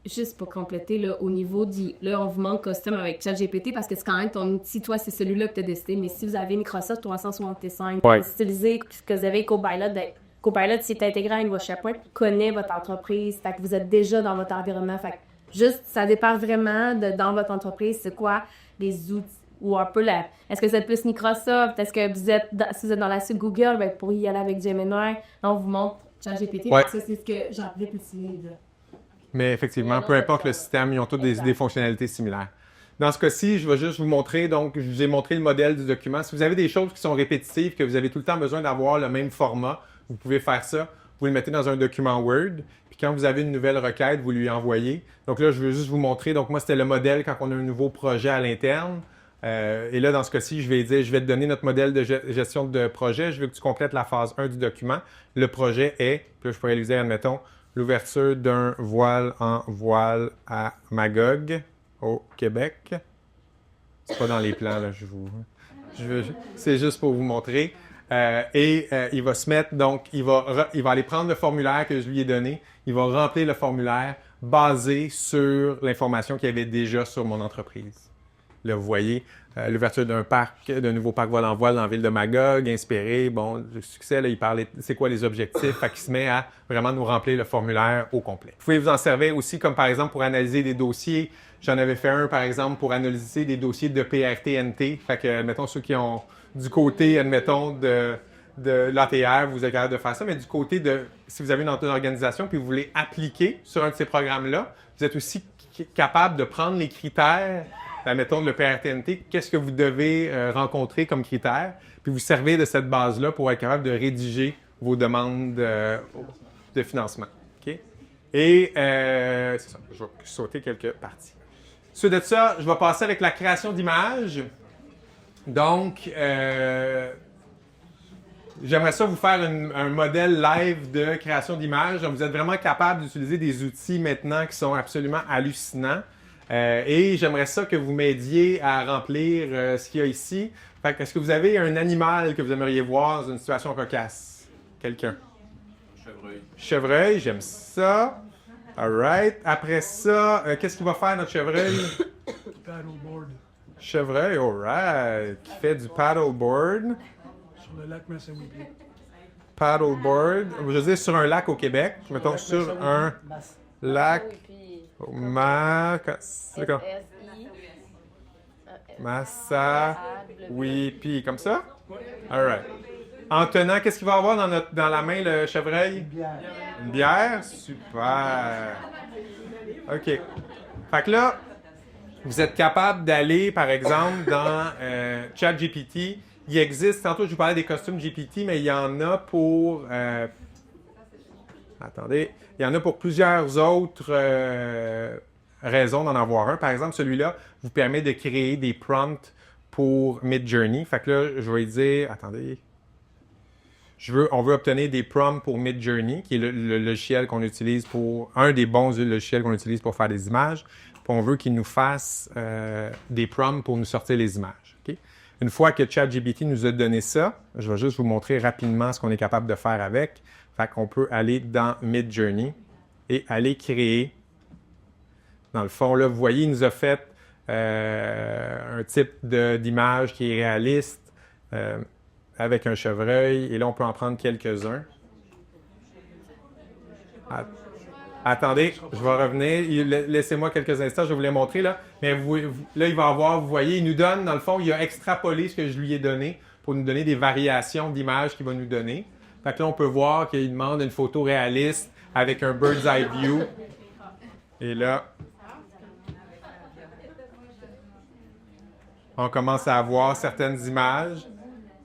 Juste pour compléter, là, au niveau du... Là, on vous manque custom avec ChatGPT parce que c'est quand même ton outil, toi, c'est celui-là que tu as décidé. Mais si vous avez Microsoft 365, Ouais. vous utilisez ce que vous avez Copilot, Copilot, c'est intégré à votre SharePoint, connaît votre entreprise, fait que vous êtes déjà dans votre environnement. Fait que juste, ça dépend vraiment dans votre entreprise, c'est quoi les outils, ou un peu est-ce que vous êtes plus Microsoft, est-ce que si vous êtes dans la suite Google, ben, pour y aller avec Gemini, on vous montre ChatGPT, Ouais. parce que c'est ce que j'avais utilisé. Mais effectivement, peu importe le système, ils ont tous des fonctionnalités similaires. Dans ce cas-ci, je vais juste vous montrer, donc je vous ai montré le modèle du document. Si vous avez des choses qui sont répétitives, que vous avez tout le temps besoin d'avoir le même format, vous pouvez faire ça. Vous le mettez dans un document Word, puis quand vous avez une nouvelle requête, vous lui envoyez. Donc là, je veux juste vous montrer. Donc moi, c'était le modèle quand on a un nouveau projet à l'interne. Et là, dans ce cas-ci, je vais te donner notre modèle de gestion de projet. Je veux que tu complètes la phase 1 du document. Le projet est, puis là, je pourrais lui dire, admettons, l'ouverture d'un voile en voile à Magog, au Québec. C'est pas dans les plans, là, c'est juste pour vous montrer. Il va se mettre, donc, il va aller prendre le formulaire que je lui ai donné, il va remplir le formulaire basé sur l'information qu'il y avait déjà sur mon entreprise. Là, vous voyez, l'ouverture d'un nouveau parc voile en voile dans la ville de Magog, inspiré, bon, le succès, là, il parlait, c'est quoi les objectifs, fait qu'il se met à vraiment nous remplir le formulaire au complet. Vous pouvez vous en servir aussi, comme par exemple, pour analyser des dossiers. J'en avais fait un, par exemple, pour analyser des dossiers de PRTNT. Fait que, admettons, ceux qui ont du côté, admettons, de l'ATR, vous êtes capable de faire ça, mais du côté de, si vous avez une organisation puis vous voulez appliquer sur un de ces programmes-là, vous êtes aussi capable de prendre les critères, admettons, de le PRTNT, qu'est-ce que vous devez rencontrer comme critères, puis vous servir de cette base-là pour être capable de rédiger vos demandes de financement. OK? Et c'est ça, je vais sauter quelques parties. Suite de ça, je vais passer avec la création d'images. Donc, j'aimerais ça vous faire un modèle live de création d'images. Donc, vous êtes vraiment capable d'utiliser des outils maintenant qui sont absolument hallucinants. Et j'aimerais ça que vous m'aidiez à remplir ce qu'il y a ici. Fait que, est-ce que vous avez un animal que vous aimeriez voir dans une situation cocasse? Quelqu'un? Chevreuil. Chevreuil, j'aime ça. All right. Après ça, qu'est-ce qu'il va faire notre chevreuil? Paddleboard Chevreuil, all right. Qui fait du paddleboard. sur le lac Massawippi. Paddleboard. Je veux dire sur un lac au Québec. Mettons sur un lac. D'accord. Massawippi. Comme ça? All right. En tenant, qu'est-ce qu'il va avoir dans la main, le chevreuil? Une bière? Super. OK. Fait que là, vous êtes capable d'aller, par exemple, dans ChatGPT. Il existe, tantôt je vous parlais des costumes GPT, mais il y en a pour... attendez. Il y en a pour plusieurs autres raisons d'en avoir un. Par exemple, celui-là vous permet de créer des prompts pour Midjourney. Fait que là, je vais dire... Attendez. On veut obtenir des prompts pour Midjourney, qui est le logiciel qu'on utilise pour... Un des bons logiciels qu'on utilise pour faire des images. Puis on veut qu'il nous fasse des prompts pour nous sortir les images. Okay? Une fois que ChatGPT nous a donné ça, je vais juste vous montrer rapidement ce qu'on est capable de faire avec. Fait qu'on peut aller dans Midjourney et aller créer. Dans le fond, là, vous voyez, il nous a fait un type d'image qui est réaliste avec un chevreuil. Et là, on peut en prendre quelques-uns. Attendez, je vais revenir. Laissez-moi quelques instants, je vais vous les montrer. Là, mais là, il va avoir, vous voyez, il nous donne, dans le fond, il a extrapolé ce que je lui ai donné pour nous donner des variations d'images qu'il va nous donner. Fait que là, on peut voir qu'il demande une photo réaliste avec un bird's eye view. Et là, on commence à avoir certaines images.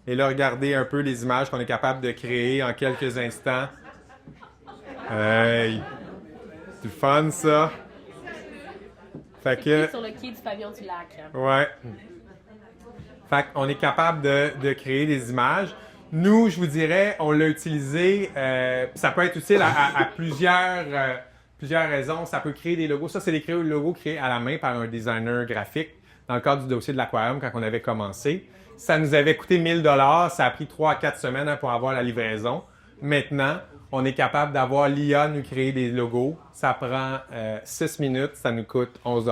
Et là, regardez un peu les images qu'on est capable de créer en quelques instants. Hey! C'est fun, ça! Fait que... Sur le quai du pavillon du lac. Ouais. Fait qu'on est capable de créer des images. Nous, je vous dirais, on l'a utilisé, ça peut être utile à plusieurs raisons. Ça peut créer des logos. Ça, c'est des logos créés à la main par un designer graphique dans le cadre du dossier de l'aquarium quand on avait commencé. Ça nous avait coûté 1 000 $. Ça a pris 3 à 4 semaines pour avoir la livraison. Maintenant, on est capable d'avoir l'IA nous créer des logos. Ça prend 6 minutes, ça nous coûte 11 $.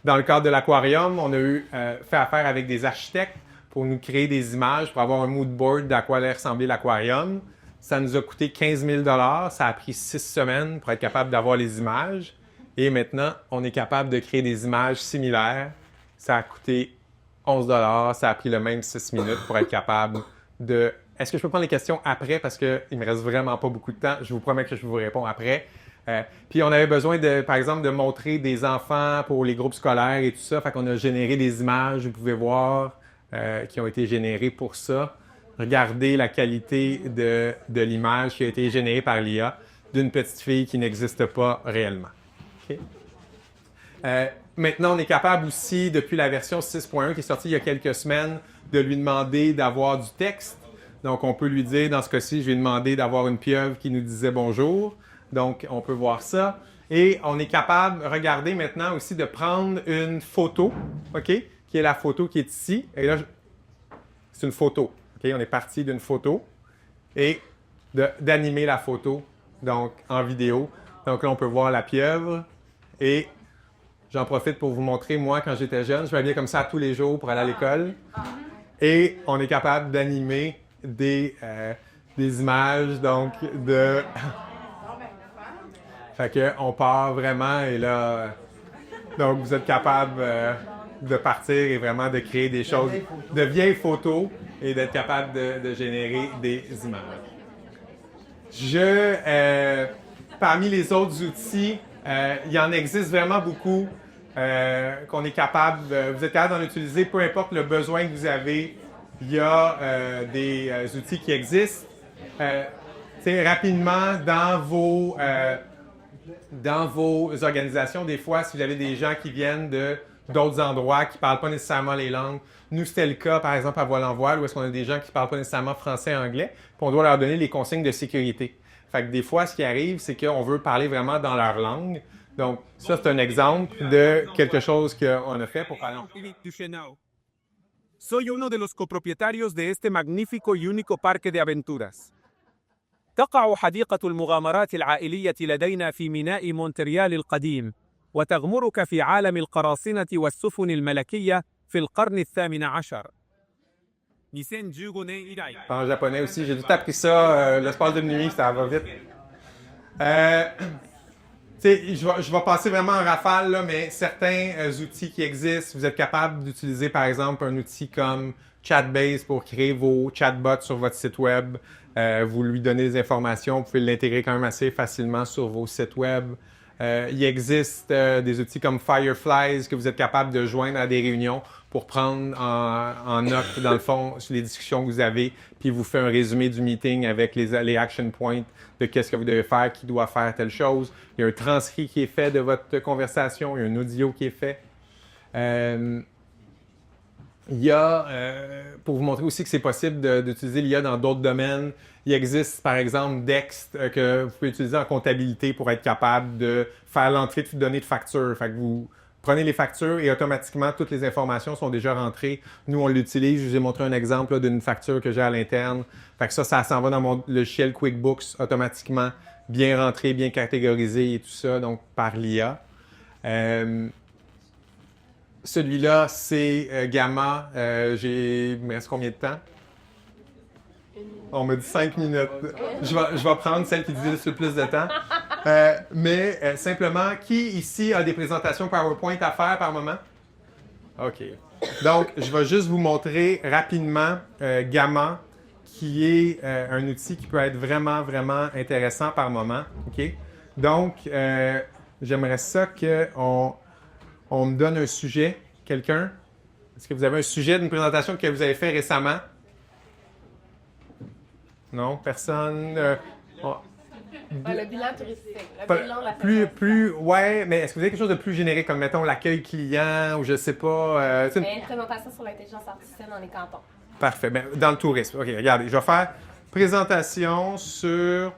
Dans le cadre de l'aquarium, on a fait affaire avec des architectes pour nous créer des images, pour avoir un mood board d'à quoi allait ressembler l'aquarium. Ça nous a coûté 15 000 $. Ça a pris 6 semaines pour être capable d'avoir les images. Et maintenant, on est capable de créer des images similaires. Ça a coûté 11 $. Ça a pris le même 6 minutes pour être capable de... Est-ce que je peux prendre les questions après? Parce qu'il ne me reste vraiment pas beaucoup de temps. Je vous promets que je vous réponds après. Puis on avait besoin, par exemple, de montrer des enfants pour les groupes scolaires et tout ça. Fait qu'on a généré des images, vous pouvez voir, qui ont été générées pour ça. Regardez la qualité de l'image qui a été générée par l'IA d'une petite fille qui n'existe pas réellement. Okay. Maintenant, on est capable aussi, depuis la version 6.1 qui est sortie il y a quelques semaines, de lui demander d'avoir du texte. Donc, on peut lui dire, dans ce cas-ci, je lui ai demandé d'avoir une pieuvre qui nous disait bonjour. Donc, on peut voir ça. Et on est capable, regardez maintenant aussi, de prendre une photo, OK, qui est la photo qui est ici. Et là, c'est une photo. OK, on est parti d'une photo et d'animer la photo, donc en vidéo. Donc là, on peut voir la pieuvre. Et j'en profite pour vous montrer, moi, quand j'étais jeune, je m'habillais comme ça tous les jours pour aller à l'école. Et on est capable d'animer des images, donc de... Fait qu'on part vraiment et là... Donc, vous êtes capable de partir et vraiment de créer des choses, de vieilles photos et d'être capable de générer des images. Parmi les autres outils, il y en existe vraiment beaucoup qu'on est capable, vous êtes capable d'en utiliser, peu importe le besoin que vous avez. Il y a des outils qui existent. Rapidement, dans vos organisations, des fois, si vous avez des gens qui viennent de d'autres endroits qui ne parlent pas nécessairement les langues. Nous, c'était le cas, par exemple, à Voile-en-Voile, où est-ce qu'on a des gens qui ne parlent pas nécessairement français et anglais, puis on doit leur donner les consignes de sécurité. Fait que des fois, ce qui arrive, c'est qu'on veut parler vraiment dans leur langue. Donc, ça, c'est un exemple de quelque chose qu'on a fait pour parler en Soy uno de los copropietarios de este magnífico y único parque de aventuras. تقع حديقة المغامرات العائلية لدينا في ميناء مونتريال القديم، وتغمرك في عالم القراصنة والسفن الملكية في القرن الثامن عشر. 2015年以来 En japonais aussi, j'ai tout appris ça, l'espace d'une nuit, ça va vite. Je vais passer vraiment en rafale, là, mais certains outils qui existent, vous êtes capable d'utiliser par exemple un outil comme Chatbase pour créer vos chatbots sur votre site web. Vous lui donnez des informations, vous pouvez l'intégrer quand même assez facilement sur vos sites web. Il existe des outils comme Fireflies que vous êtes capable de joindre à des réunions pour prendre en note, dans le fond, sur les discussions que vous avez, puis vous fait un résumé du meeting avec les action points de qu'est-ce que vous devez faire, qui doit faire telle chose. Il y a un transcrit qui est fait de votre conversation, il y a un audio qui est fait. Il y a, pour vous montrer aussi que c'est possible d'utiliser l'IA dans d'autres domaines, il existe par exemple Dext que vous pouvez utiliser en comptabilité pour être capable de faire l'entrée de données de factures. Fait que vous prenez les factures et automatiquement toutes les informations sont déjà rentrées. Nous, on l'utilise. Je vous ai montré un exemple d'une facture que j'ai à l'interne. Fait que ça s'en va dans mon logiciel QuickBooks automatiquement, bien rentré, bien catégorisé et tout ça, donc par l'IA. Celui-là, c'est Gamma. Il me reste combien de temps? On m'a dit 5 minutes. Je vais prendre celle qui dit le plus de temps. Simplement, qui ici a des présentations PowerPoint à faire par moment? OK. Donc, je vais juste vous montrer rapidement Gamma, qui est un outil qui peut être vraiment, vraiment intéressant par moment. OK? Donc, j'aimerais ça qu'on me donne un sujet. Quelqu'un? Est-ce que vous avez un sujet d'une présentation que vous avez fait récemment? Non? Personne? Le bilan touristique. Le bilan de la ouais, mais est-ce que vous avez quelque chose de plus générique, comme mettons l'accueil client ou je sais pas? Une présentation sur l'intelligence artificielle dans les cantons. Parfait. Ben, dans le tourisme. OK, regardez, je vais faire présentation sur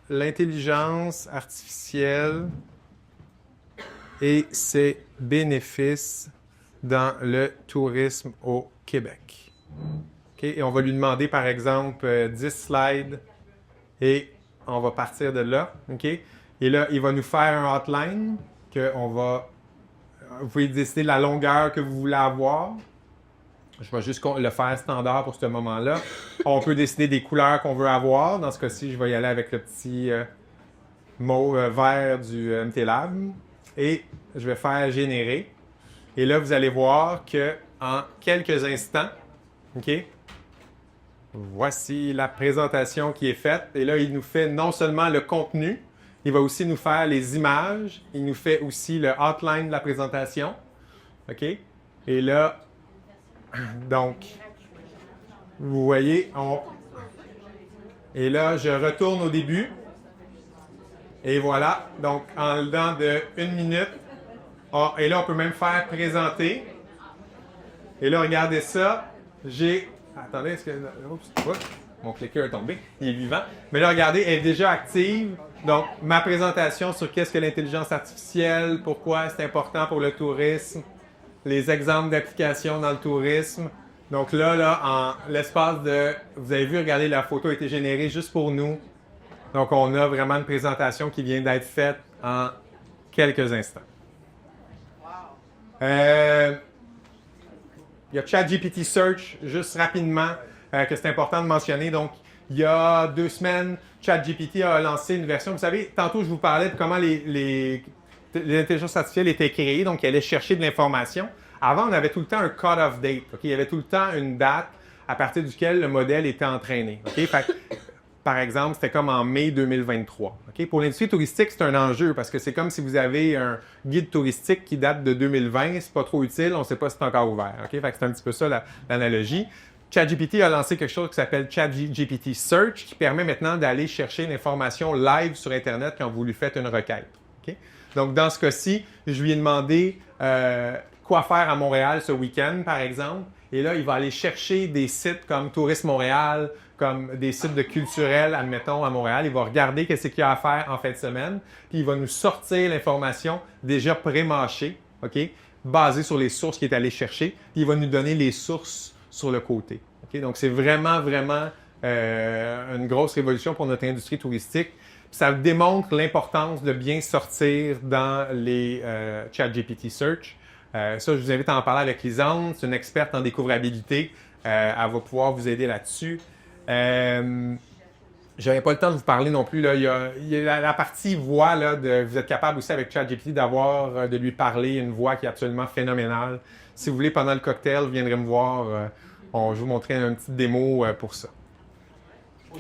l'intelligence artificielle et ses bénéfices dans le tourisme au Québec. OK, et on va lui demander, par exemple, 10 slides et on va partir de là. OK? Et là, il va nous faire un outline vous pouvez décider de la longueur que vous voulez avoir. Je vais juste le faire standard pour ce moment-là. On peut décider des couleurs qu'on veut avoir. Dans ce cas-ci, je vais y aller avec le petit mot vert du MTLab. Et je vais faire générer. Et là, vous allez voir que en quelques instants, OK? Voici la présentation qui est faite. Et là, il nous fait non seulement le contenu, il va aussi nous faire les images. Il nous fait aussi le outline de la présentation. OK? Et là, donc, vous voyez, et là, je retourne au début. Et voilà. Donc, en dedans de 1 minute. Et là, on peut même faire présenter. Et là, regardez ça. Attendez, est-ce que... Oups, mon clicker est tombé. Il est vivant. Mais là, regardez, elle est déjà active. Donc, ma présentation sur qu'est-ce que l'intelligence artificielle, pourquoi c'est important pour le tourisme, les exemples d'applications dans le tourisme. Donc là, en l'espace de... Vous avez vu, regardez, la photo a été générée juste pour nous. Donc, on a vraiment une présentation qui vient d'être faite en quelques instants. Il y a ChatGPT Search, juste rapidement, que c'est important de mentionner. Donc, il y a 2 semaines, ChatGPT a lancé une version. Vous savez, tantôt, je vous parlais de comment l'intelligence artificielle était créée. Donc, elle allait chercher de l'information. Avant, on avait tout le temps un cut-off date. Okay? Il y avait tout le temps une date à partir duquel le modèle était entraîné. Okay? Fait que, par exemple, c'était comme en mai 2023. Okay? Pour l'industrie touristique, c'est un enjeu parce que c'est comme si vous avez un guide touristique qui date de 2020. C'est pas trop utile, on ne sait pas si c'est encore ouvert. Okay? Fait que c'est un petit peu ça l'analogie. ChatGPT a lancé quelque chose qui s'appelle ChatGPT Search qui permet maintenant d'aller chercher l'information live sur Internet quand vous lui faites une requête. Okay? Donc, dans ce cas-ci, je lui ai demandé quoi faire à Montréal ce week-end, par exemple. Et là, il va aller chercher des sites comme Tourisme Montréal, comme des sites de culturels, admettons, à Montréal. Il va regarder qu'est-ce qu'il y a à faire en fin de semaine. Puis il va nous sortir l'information déjà pré-mâchée, OK, basée sur les sources qu'il est allé chercher. Puis il va nous donner les sources sur le côté. OK? Donc, c'est vraiment, vraiment une grosse révolution pour notre industrie touristique. Puis ça démontre l'importance de bien sortir dans les ChatGPT Search. Ça, je vous invite à en parler avec Lisande. C'est une experte en découvrabilité. Elle va pouvoir vous aider là-dessus. J'avais pas le temps de vous parler non plus. Là. Il y a la partie voix. Là, vous êtes capable aussi avec ChatGPT de lui parler une voix qui est absolument phénoménale. Si vous voulez, pendant le cocktail, vous viendrez me voir. Je vais vous montrer une petite démo pour ça.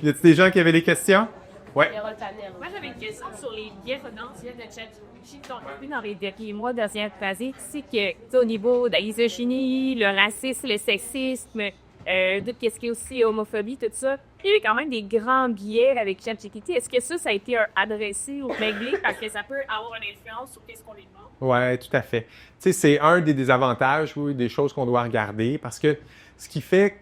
Y a-t-il des gens qui avaient des questions? Oui. Moi, j'avais une question sur les biais potentiels de ChatGPT qu'on a vu dans les derniers mois d'anciennes passées. Tu sais que, au niveau de la misogynie, le racisme, le sexisme, tout ce qui est aussi homophobie, tout ça, il y a eu quand même des grands biais avec ChatGPT. Est-ce que ça a été adressé ou réglé parce que ça peut avoir une influence sur ce qu'on lui demande? Oui, tout à fait. Tu sais, c'est un des désavantages, oui, des choses qu'on doit regarder parce que ce qui fait,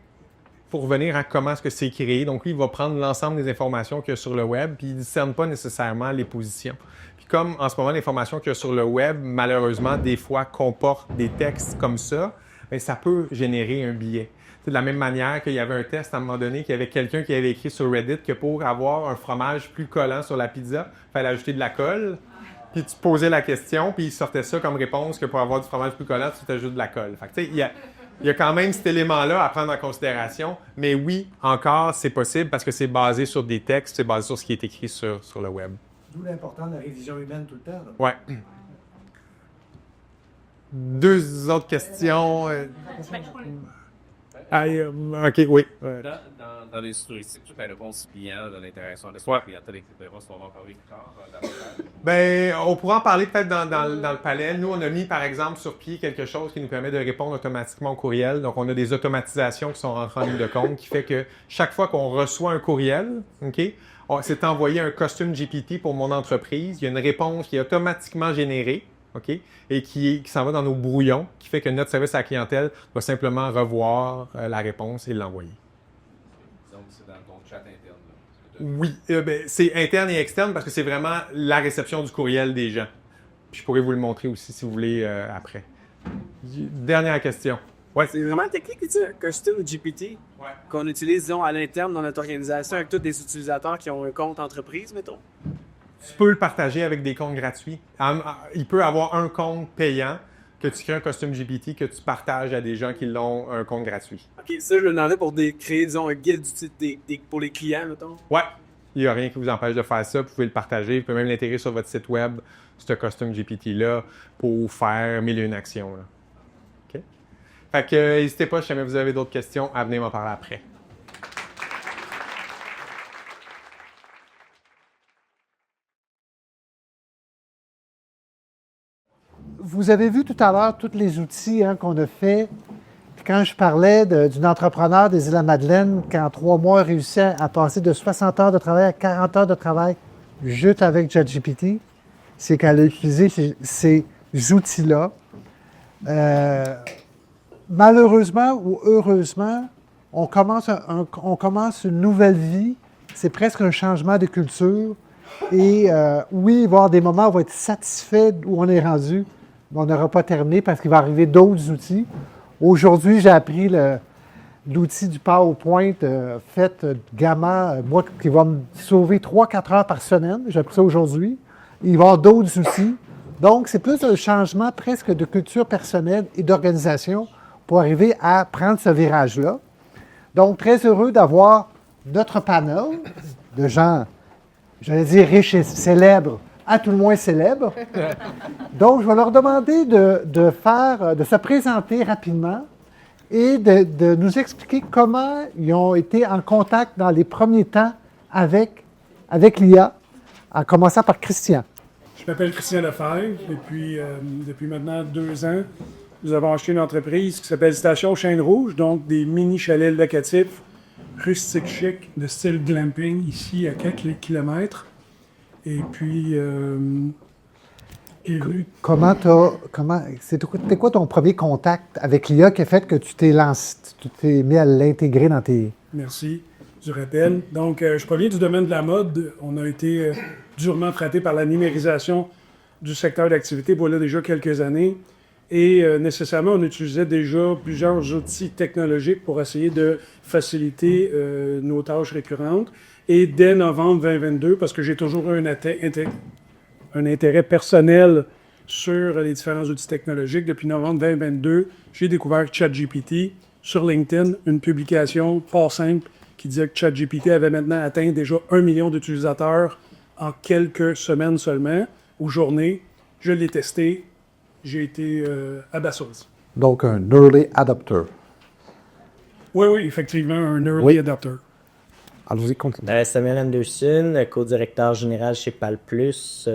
pour revenir à comment est-ce que c'est créé, donc lui, il va prendre l'ensemble des informations qu'il y a sur le web, puis il ne discerne pas nécessairement les positions. Puis comme en ce moment, l'information qu'il y a sur le web, malheureusement, des fois comporte des textes comme ça, bien, ça peut générer un biais. C'est de la même manière qu'il y avait un test à un moment donné, qu'il y avait quelqu'un qui avait écrit sur Reddit que pour avoir un fromage plus collant sur la pizza, il fallait ajouter de la colle. Puis tu posais la question, puis il sortait ça comme réponse que pour avoir du fromage plus collant, tu t'ajoutes de la colle. Fait que, tu sais, il y a quand même cet élément-là à prendre en considération. Mais oui, encore, c'est possible parce que c'est basé sur des textes, c'est basé sur ce qui est écrit sur le web. D'où l'importance de la révision humaine tout le temps. Là. Ouais. Deux autres questions. OK, oui. Dans les touristiques, toute la réponse client, de l'interaction de la clientèle, etc., on va en parler plus tard davantage. Bien, on pourra en parler peut-être dans le panel. Nous, on a mis, par exemple, sur pied quelque chose qui nous permet de répondre automatiquement au courriel. Donc, on a des automatisations qui sont rentrées en ligne de compte, qui fait que chaque fois qu'on reçoit un courriel, OK, c'est envoyé un custom GPT pour mon entreprise. Il y a une réponse qui est automatiquement générée, OK, et qui s'en va dans nos brouillons, qui fait que notre service à la clientèle va simplement revoir la réponse et l'envoyer. Donc, c'est dans ton chat interne. Là, oui, c'est interne et externe parce que c'est vraiment la réception du courriel des gens. Puis je pourrais vous le montrer aussi si vous voulez après. Dernière question. Ouais. C'est vraiment technique, un custom GPT qu'on utilise, disons, à l'interne dans notre organisation avec tous les utilisateurs qui ont un compte entreprise, mettons. Tu peux le partager avec des comptes gratuits. Il peut avoir un compte payant que tu crées un custom GPT que tu partages à des gens qui l'ont un compte gratuit. OK, ça, je le demandais pour créer, disons, un guide pour les clients, mettons. Ouais. Il n'y a rien qui vous empêche de faire ça. Vous pouvez le partager. Vous pouvez même l'intégrer sur votre site web, ce custom GPT-là, pour faire 1001 actions. Là. OK? Fait que n'hésitez pas, si jamais vous avez d'autres questions, à venir m'en parler après. Vous avez vu tout à l'heure tous les outils qu'on a fait. Puis quand je parlais d'une entrepreneur des Îles-de-la-Madeleine qui, en 3 mois, réussit à passer de 60 heures de travail à 40 heures de travail juste avec ChatGPT, c'est qu'elle a utilisé ces outils-là. Malheureusement ou heureusement, on commence une nouvelle vie. C'est presque un changement de culture. Et oui, il va y avoir des moments où on va être satisfait d'où on est rendu, mais on n'aura pas terminé parce qu'il va arriver d'autres outils. Aujourd'hui, j'ai appris l'outil du PowerPoint fait Gamma, moi, qui va me sauver 3-4 heures par semaine. J'ai appris ça aujourd'hui. Il va y avoir d'autres outils. Donc, c'est plus un changement presque de culture personnelle et d'organisation pour arriver à prendre ce virage-là. Donc, très heureux d'avoir notre panel de gens, j'allais dire riches et célèbres, à tout le moins célèbres. Donc, je vais leur demander de se présenter rapidement et de nous expliquer comment ils ont été en contact dans les premiers temps avec l'IA, en commençant par Christian. Je m'appelle Christian Lefebvre et puis depuis maintenant 2 ans, nous avons acheté une entreprise qui s'appelle Station Chêne Rouge, donc des mini chalets locatifs rustiques chic de style glamping ici à quelques kilomètres. Et puis, C'était quoi ton premier contact avec l'IA qui a fait que tu t'es mis à l'intégrer dans tes... Merci du rappel. Donc, je proviens du domaine de la mode. On a été durement frappé par la numérisation du secteur d'activité pour là déjà quelques années. Et nécessairement, on utilisait déjà plusieurs outils technologiques pour essayer de faciliter nos tâches récurrentes. Et dès novembre 2022, parce que j'ai toujours eu un intérêt personnel sur les différents outils technologiques, depuis novembre 2022, j'ai découvert ChatGPT sur LinkedIn, une publication pas simple qui disait que ChatGPT avait maintenant atteint déjà 1 million d'utilisateurs en quelques semaines seulement, ou journées. Je l'ai testé. J'ai été abasourdi. Donc, un early adopter. Oui, effectivement, un early adopter. Allons-y, continue. Samuel Anderson, co-directeur général chez PAL+.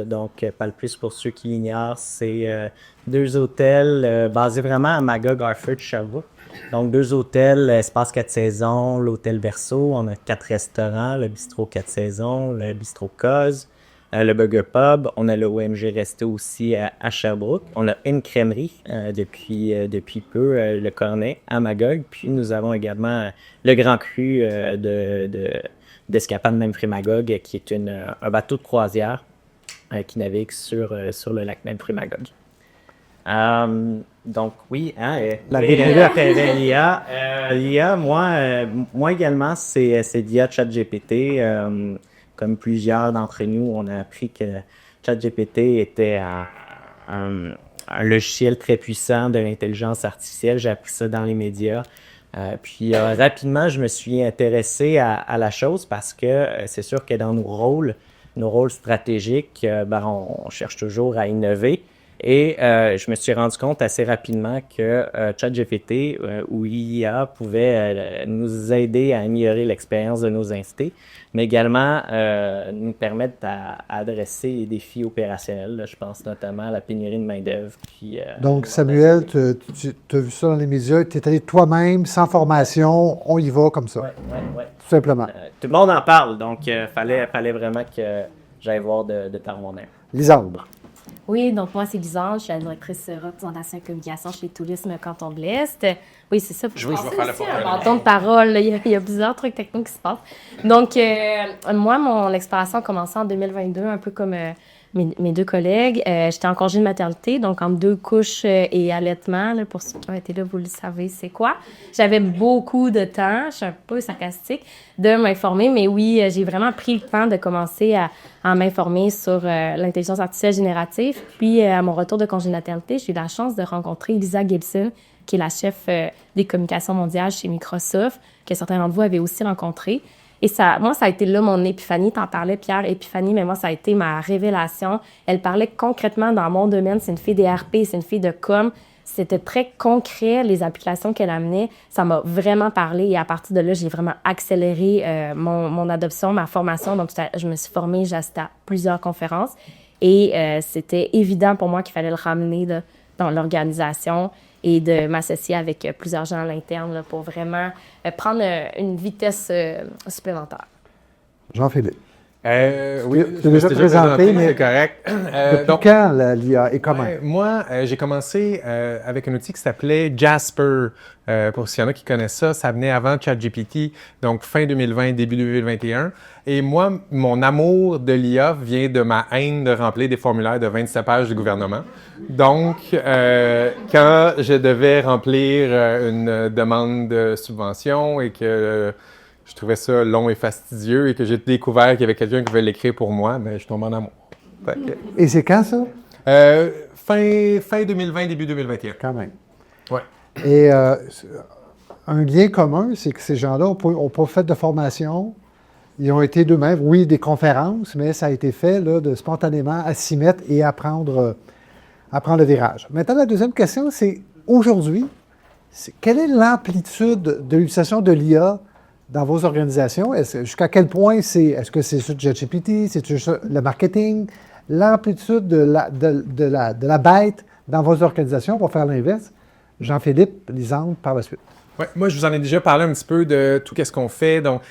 Donc, PAL+, pour ceux qui l'ignorent, c'est 2 hôtels basés vraiment à Magog, Harford, Sherbrooke. Donc, 2 hôtels, Espace 4 saisons, l'hôtel Verso. On a 4 restaurants, le bistrot 4 saisons, le bistrot Cause, le Burger Pub. On a le OMG Resto aussi à Sherbrooke. On a une crèmerie depuis peu, le Cornet, à Magog. Puis nous avons également le Grand Cru d'Escapade Memphremagog, qui est un bateau de croisière qui navigue sur le lac Memphremagog. Donc oui, l'IA, moi également, c'est l'IA ChatGPT. Comme plusieurs d'entre nous, on a appris que ChatGPT était un logiciel très puissant de l'intelligence artificielle. J'ai appris ça dans les médias. Puis rapidement, je me suis intéressé à la chose parce que c'est sûr que dans nos rôles stratégiques, on cherche toujours à innover. Et je me suis rendu compte assez rapidement que ChatGPT ou IA pouvait nous aider à améliorer l'expérience de nos invités, mais également nous permettre d'adresser les défis opérationnels. Là, je pense notamment à la pénurie de main-d'œuvre. Donc, Samuel, tu as vu ça dans les médias, tu es allé toi-même, sans formation, on y va comme ça. Oui. Tout simplement. Tout le monde en parle, donc fallait vraiment que j'aille voir de par mon air. Lisandre. Oui, donc moi, c'est Lisandre. Je suis la directrice représentation et communication chez Tourisme Canton de l'Est. Oui, c'est ça. Je vais faire le un bâton de parole. Là. Il y a plusieurs trucs techniques qui se passent. Donc, moi, mon exploration a commencé en 2022, un peu comme mes 2 collègues. J'étais en congé de maternité, donc entre 2 couches et allaitement. Là, pour ceux qui ont été là, vous le savez, c'est quoi. J'avais beaucoup de temps, je suis un peu sarcastique, de m'informer. Mais oui, j'ai vraiment pris le temps de commencer à m'informer sur l'intelligence artificielle générative. Puis, à mon retour de congé de maternité, j'ai eu la chance de rencontrer Lisa Gibson, qui est la chef des communications mondiales chez Microsoft, que certains d'entre vous avaient aussi rencontré. Et moi, ça a été là mon épiphanie. T'en parlais, Pierre, épiphanie, mais moi, ça a été ma révélation. Elle parlait concrètement dans mon domaine. C'est une fille des RP, c'est une fille de com. C'était très concret, les applications qu'elle amenait. Ça m'a vraiment parlé. Et à partir de là, j'ai vraiment accéléré mon adoption, ma formation. Donc, je me suis formée, j'ai assisté à plusieurs conférences. Et c'était évident pour moi qu'il fallait le ramener là, dans l'organisation et de m'associer avec plusieurs gens à l'interne là, pour vraiment prendre une vitesse supplémentaire. Jean-Philippe. Oui, tu l'as déjà présenté, mais c'est correct. Depuis quand l'IA et comment? Moi, j'ai commencé avec un outil qui s'appelait Jasper. Pour s'il y en a qui connaissent ça, ça venait avant ChatGPT, donc fin 2020, début 2021. Et moi, mon amour de l'IA vient de ma haine de remplir des formulaires de 27 pages du gouvernement. Donc, quand je devais remplir une demande de subvention et que je trouvais ça long et fastidieux et que j'ai découvert qu'il y avait quelqu'un qui voulait l'écrire pour moi, mais je tombe en amour. Et c'est quand ça? Fin 2020, début 2021. Quand même. Ouais. Et un lien commun, c'est que ces gens-là n'ont pas fait de formation. Ils ont été d'eux-mêmes, oui, des conférences, mais ça a été fait là, spontanément à s'y mettre et à prendre le virage. Maintenant, la deuxième question, c'est aujourd'hui, quelle est l'amplitude de l'utilisation de l'IA dans vos organisations? Jusqu'à quel point est-ce que c'est sur ChatGPT, c'est sur le marketing, l'amplitude de la bête dans vos organisations pour faire l'inverse? Jean-Philippe, Lisandre, par la suite. Ouais, moi, je vous en ai déjà parlé un petit peu de tout ce qu'on fait. Donc,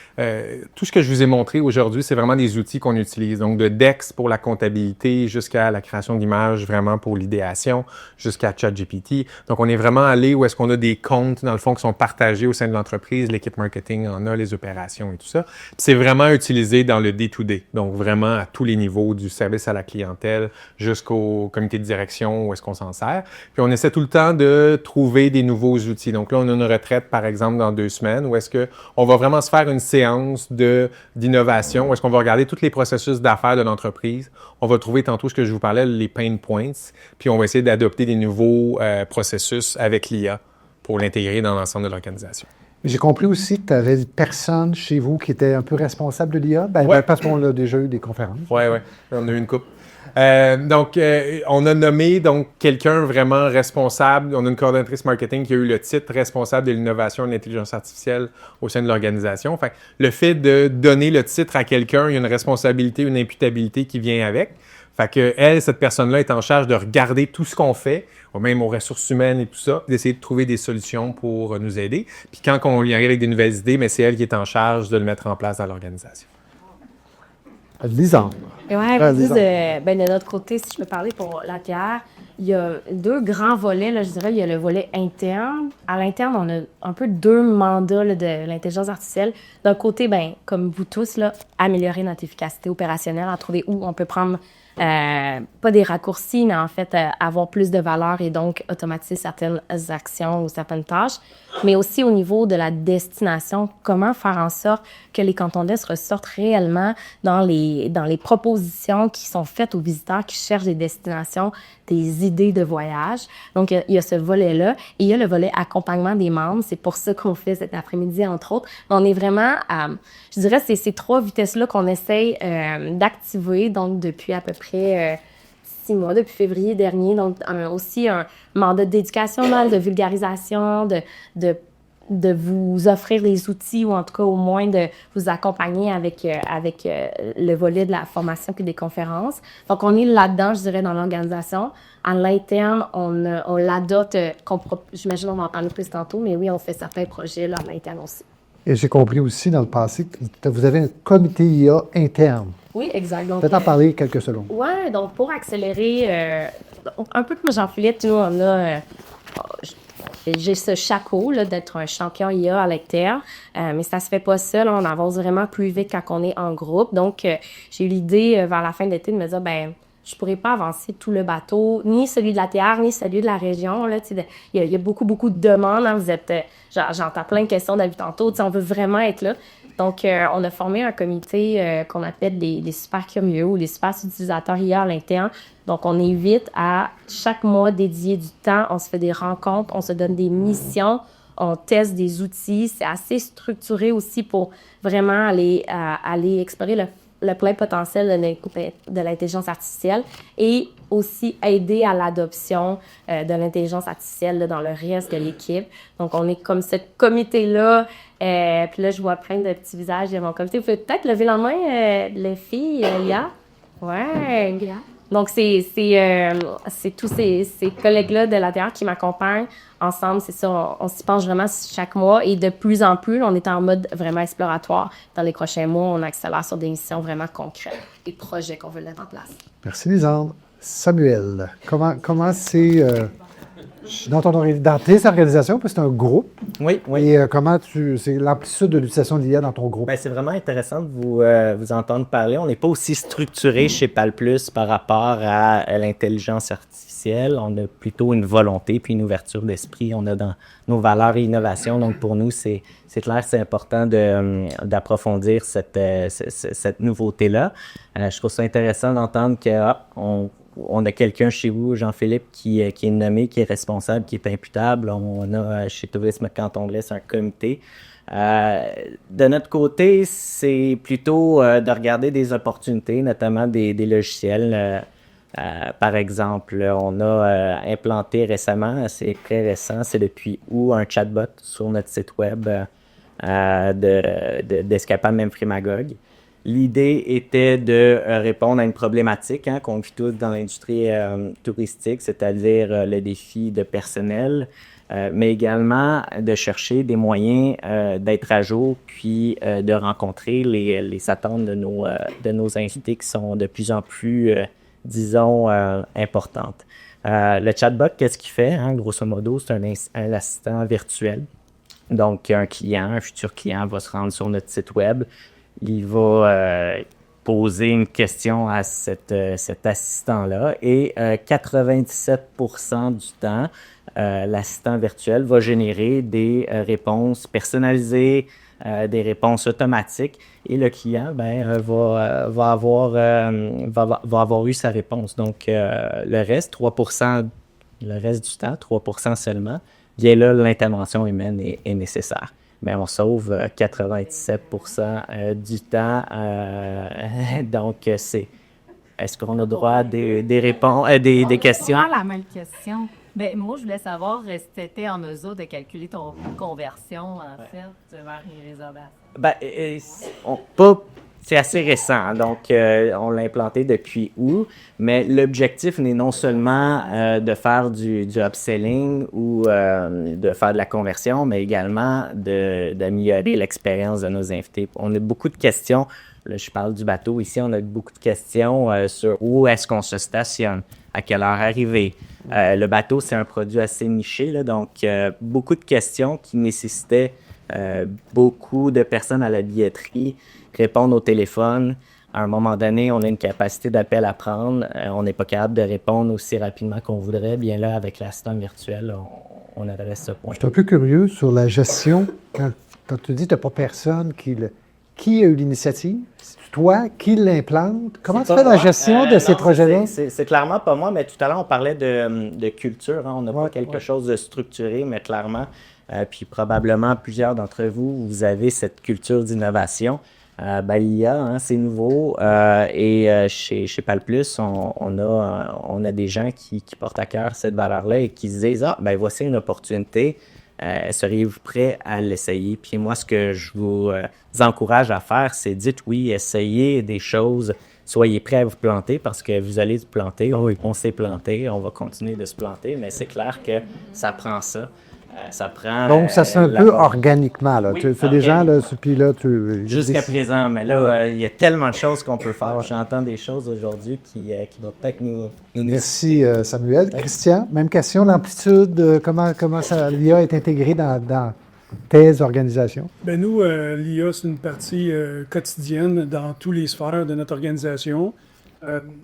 tout ce que je vous ai montré aujourd'hui, c'est vraiment des outils qu'on utilise. Donc, de Dex pour la comptabilité jusqu'à la création d'images, vraiment pour l'idéation, jusqu'à ChatGPT. Donc, on est vraiment allé où est-ce qu'on a des comptes, dans le fond, qui sont partagés au sein de l'entreprise. L'équipe marketing en a, les opérations et tout ça. Puis c'est vraiment utilisé dans le day-to-day. Donc, vraiment à tous les niveaux, du service à la clientèle jusqu'au comité de direction, où est-ce qu'on s'en sert. Puis, on essaie tout le temps de trouver des nouveaux outils. Donc, là, on a une retraite par exemple, dans 2 semaines, où est-ce qu'on va vraiment se faire une séance d'innovation, où est-ce qu'on va regarder tous les processus d'affaires de l'entreprise. On va trouver tantôt ce que je vous parlais, les pain points, puis on va essayer d'adopter des nouveaux processus avec l'IA pour l'intégrer dans l'ensemble de l'organisation. J'ai compris aussi que tu avais une personne chez vous qui était un peu responsable de l'IA, parce qu'on a déjà eu des conférences. Oui, on a eu une couple. On a nommé quelqu'un vraiment responsable. On a une coordonnatrice marketing qui a eu le titre responsable de l'innovation et de l'intelligence artificielle au sein de l'organisation. Fait, le fait de donner le titre à quelqu'un, il y a une responsabilité, une imputabilité qui vient avec. Fait que elle, cette personne-là est en charge de regarder tout ce qu'on fait, même aux ressources humaines et tout ça, d'essayer de trouver des solutions pour nous aider. Puis quand on y arrive avec des nouvelles idées, mais c'est elle qui est en charge de le mettre en place dans l'organisation. Lisandre. Oui, de notre côté, si je peux parler pour l'ATR, il y a 2 grands volets, là, je dirais. Il y a le volet interne. À l'interne, on a un peu 2 mandats là, de l'intelligence artificielle. D'un côté, comme vous tous, là, améliorer notre efficacité opérationnelle, en trouver où on peut prendre pas des raccourcis, mais en fait avoir plus de valeur et donc automatiser certaines actions ou certaines tâches, mais aussi au niveau de la destination, comment faire en sorte que les cantons d'Est ressortent réellement dans les propositions qui sont faites aux visiteurs qui cherchent des destinations, des idées de voyage. Donc, il y a ce volet-là et il y a le volet accompagnement des membres. C'est pour ça qu'on fait cet après-midi, entre autres. On est vraiment je dirais, c'est ces 3 vitesses-là qu'on essaye d'activer, donc depuis à peu près 6 mois, depuis février dernier. Donc, aussi un mandat d'éducation, de vulgarisation, de vous offrir les outils ou en tout cas au moins de vous accompagner avec le volet de la formation puis des conférences. Donc, on est là-dedans, je dirais, dans l'organisation. À l'interne, on l'adopte, j'imagine on va en parler plus tantôt, mais oui, on fait certains projets là, à l'interne aussi. Et j'ai compris aussi dans le passé que vous avez un comité IA interne. Oui, exact. Peut-être en parler quelques secondes. Oui, donc pour accélérer, un peu comme Jean-Philippe, nous, on a... j'ai ce chapeau là, d'être un champion IA à l'interne, mais ça se fait pas seul. On avance vraiment plus vite quand on est en groupe. Donc, j'ai eu l'idée vers la fin de l'été de me dire, je pourrais pas avancer tout le bateau, ni celui de la TR, ni celui de la région. Il y a beaucoup, beaucoup de demandes. Hein. Vous êtes, j'entends plein de questions depuis tantôt. On veut vraiment être là. Donc, on a formé un comité qu'on appelle les super curieux ou les super utilisateurs IA à l'interne. Donc, on invite à chaque mois dédier du temps. On se fait des rencontres, on se donne des missions, on teste des outils. C'est assez structuré aussi pour vraiment aller explorer le plein potentiel de l'intelligence artificielle et aussi aider à l'adoption de l'intelligence artificielle là, dans le reste de l'équipe. Donc, on est comme ce comité-là. Puis là, je vois plein de petits visages de mon comité. Vous pouvez peut-être lever la main, les filles, Lia. Ouais. Donc, c'est tous ces collègues-là de l'ATR qui m'accompagnent ensemble. C'est ça, on s'y penche vraiment chaque mois. Et de plus en plus, on est en mode vraiment exploratoire. Dans les prochains mois, on accélère sur des missions vraiment concrètes, des projets qu'on veut mettre en place. Merci, Lisandre. Samuel, comment c'est dans tes organisations, parce que c'est un groupe. Oui. Et c'est l'amplitude de l'utilisation de l'IA dans ton groupe? C'est vraiment intéressant de vous entendre parler. On n'est pas aussi structuré chez PAL+, par rapport à l'intelligence artificielle. On a plutôt une volonté puis une ouverture d'esprit. On a dans nos valeurs et innovations. Donc, pour nous, c'est clair, c'est important d'approfondir cette nouveauté-là. Je trouve ça intéressant d'entendre on a quelqu'un chez vous, Jean-Philippe, qui est nommé, qui est responsable, qui est imputable. On a chez Tourisme Canton de l'Est un comité. De notre côté, c'est plutôt de regarder des opportunités, notamment des logiciels. Par exemple, on a implanté récemment, c'est très récent, c'est depuis août, un chatbot sur notre site web d'Escapade Memphremagog. L'idée était de répondre à une problématique qu'on vit tous dans l'industrie touristique, c'est-à-dire le défi de personnel, mais également de chercher des moyens d'être à jour, puis de rencontrer les attentes de nos invités qui sont de plus en plus, disons, importantes. Le chatbot, qu'est-ce qu'il fait? Grosso modo, c'est un assistant virtuel. Donc, un futur client va se rendre sur notre site web. Il va poser une question à cet assistant-là et 97% du temps, l'assistant virtuel va générer des réponses personnalisées, des réponses automatiques et le client va avoir eu sa réponse. Donc, le reste, 3%, le reste du temps, 3% seulement, bien là, l'intervention humaine est nécessaire. Mais on sauve 97% du temps. Donc, est-ce qu'on a droit à des réponses, des questions? C'est la même question. Ben, moi, je voulais savoir si tu étais en mesure de calculer ton conversion, en fait, vers les réservations. C'est assez récent, donc on l'a implanté depuis août, mais l'objectif n'est non seulement de faire du upselling ou de faire de la conversion, mais également d'améliorer l'expérience de nos invités. On a beaucoup de questions, là je parle du bateau ici, on a beaucoup de questions sur où est-ce qu'on se stationne, à quelle heure arriver. Le bateau, c'est un produit assez niché, là, donc beaucoup de questions qui nécessitaient beaucoup de personnes à la billetterie répondre au téléphone. À un moment donné, on a une capacité d'appel à prendre. On n'est pas capable de répondre aussi rapidement qu'on voudrait. Bien là, avec l'assistant virtuel, on adresse ce point. Je suis un peu curieux sur la gestion. Quand tu dis que tu n'as pas personne qui a eu l'initiative? C'est toi qui l'implante? Comment tu fais la gestion de ces projets-là? C'est clairement pas moi, mais tout à l'heure, on parlait de culture. On n'a pas quelque chose de structuré, mais clairement, puis probablement plusieurs d'entre vous, vous avez cette culture d'innovation. L'IA, c'est nouveau et chez PAL+, on a des gens qui portent à cœur cette valeur-là et qui se disent « voici une opportunité, seriez-vous prêts à l'essayer? » Puis moi, ce que je vous encourage à faire, c'est dites oui, essayez des choses, soyez prêts à vous planter parce que vous allez vous planter. Oui, on s'est planté, on va continuer de se planter, mais c'est clair que ça prend ça. Ça prend, donc, ça se fait un peu organiquement. Là. Oui, tu fais des gens, là, puis là, jusqu'à présent, mais là, il y a tellement de choses qu'on peut faire. J'entends des choses aujourd'hui qui vont peut-être nous... Merci, Samuel. Christian, même question, l'amplitude, comment l'IA est intégrée dans tes organisations? Nous, l'IA, c'est une partie quotidienne dans tous les sphères de notre organisation.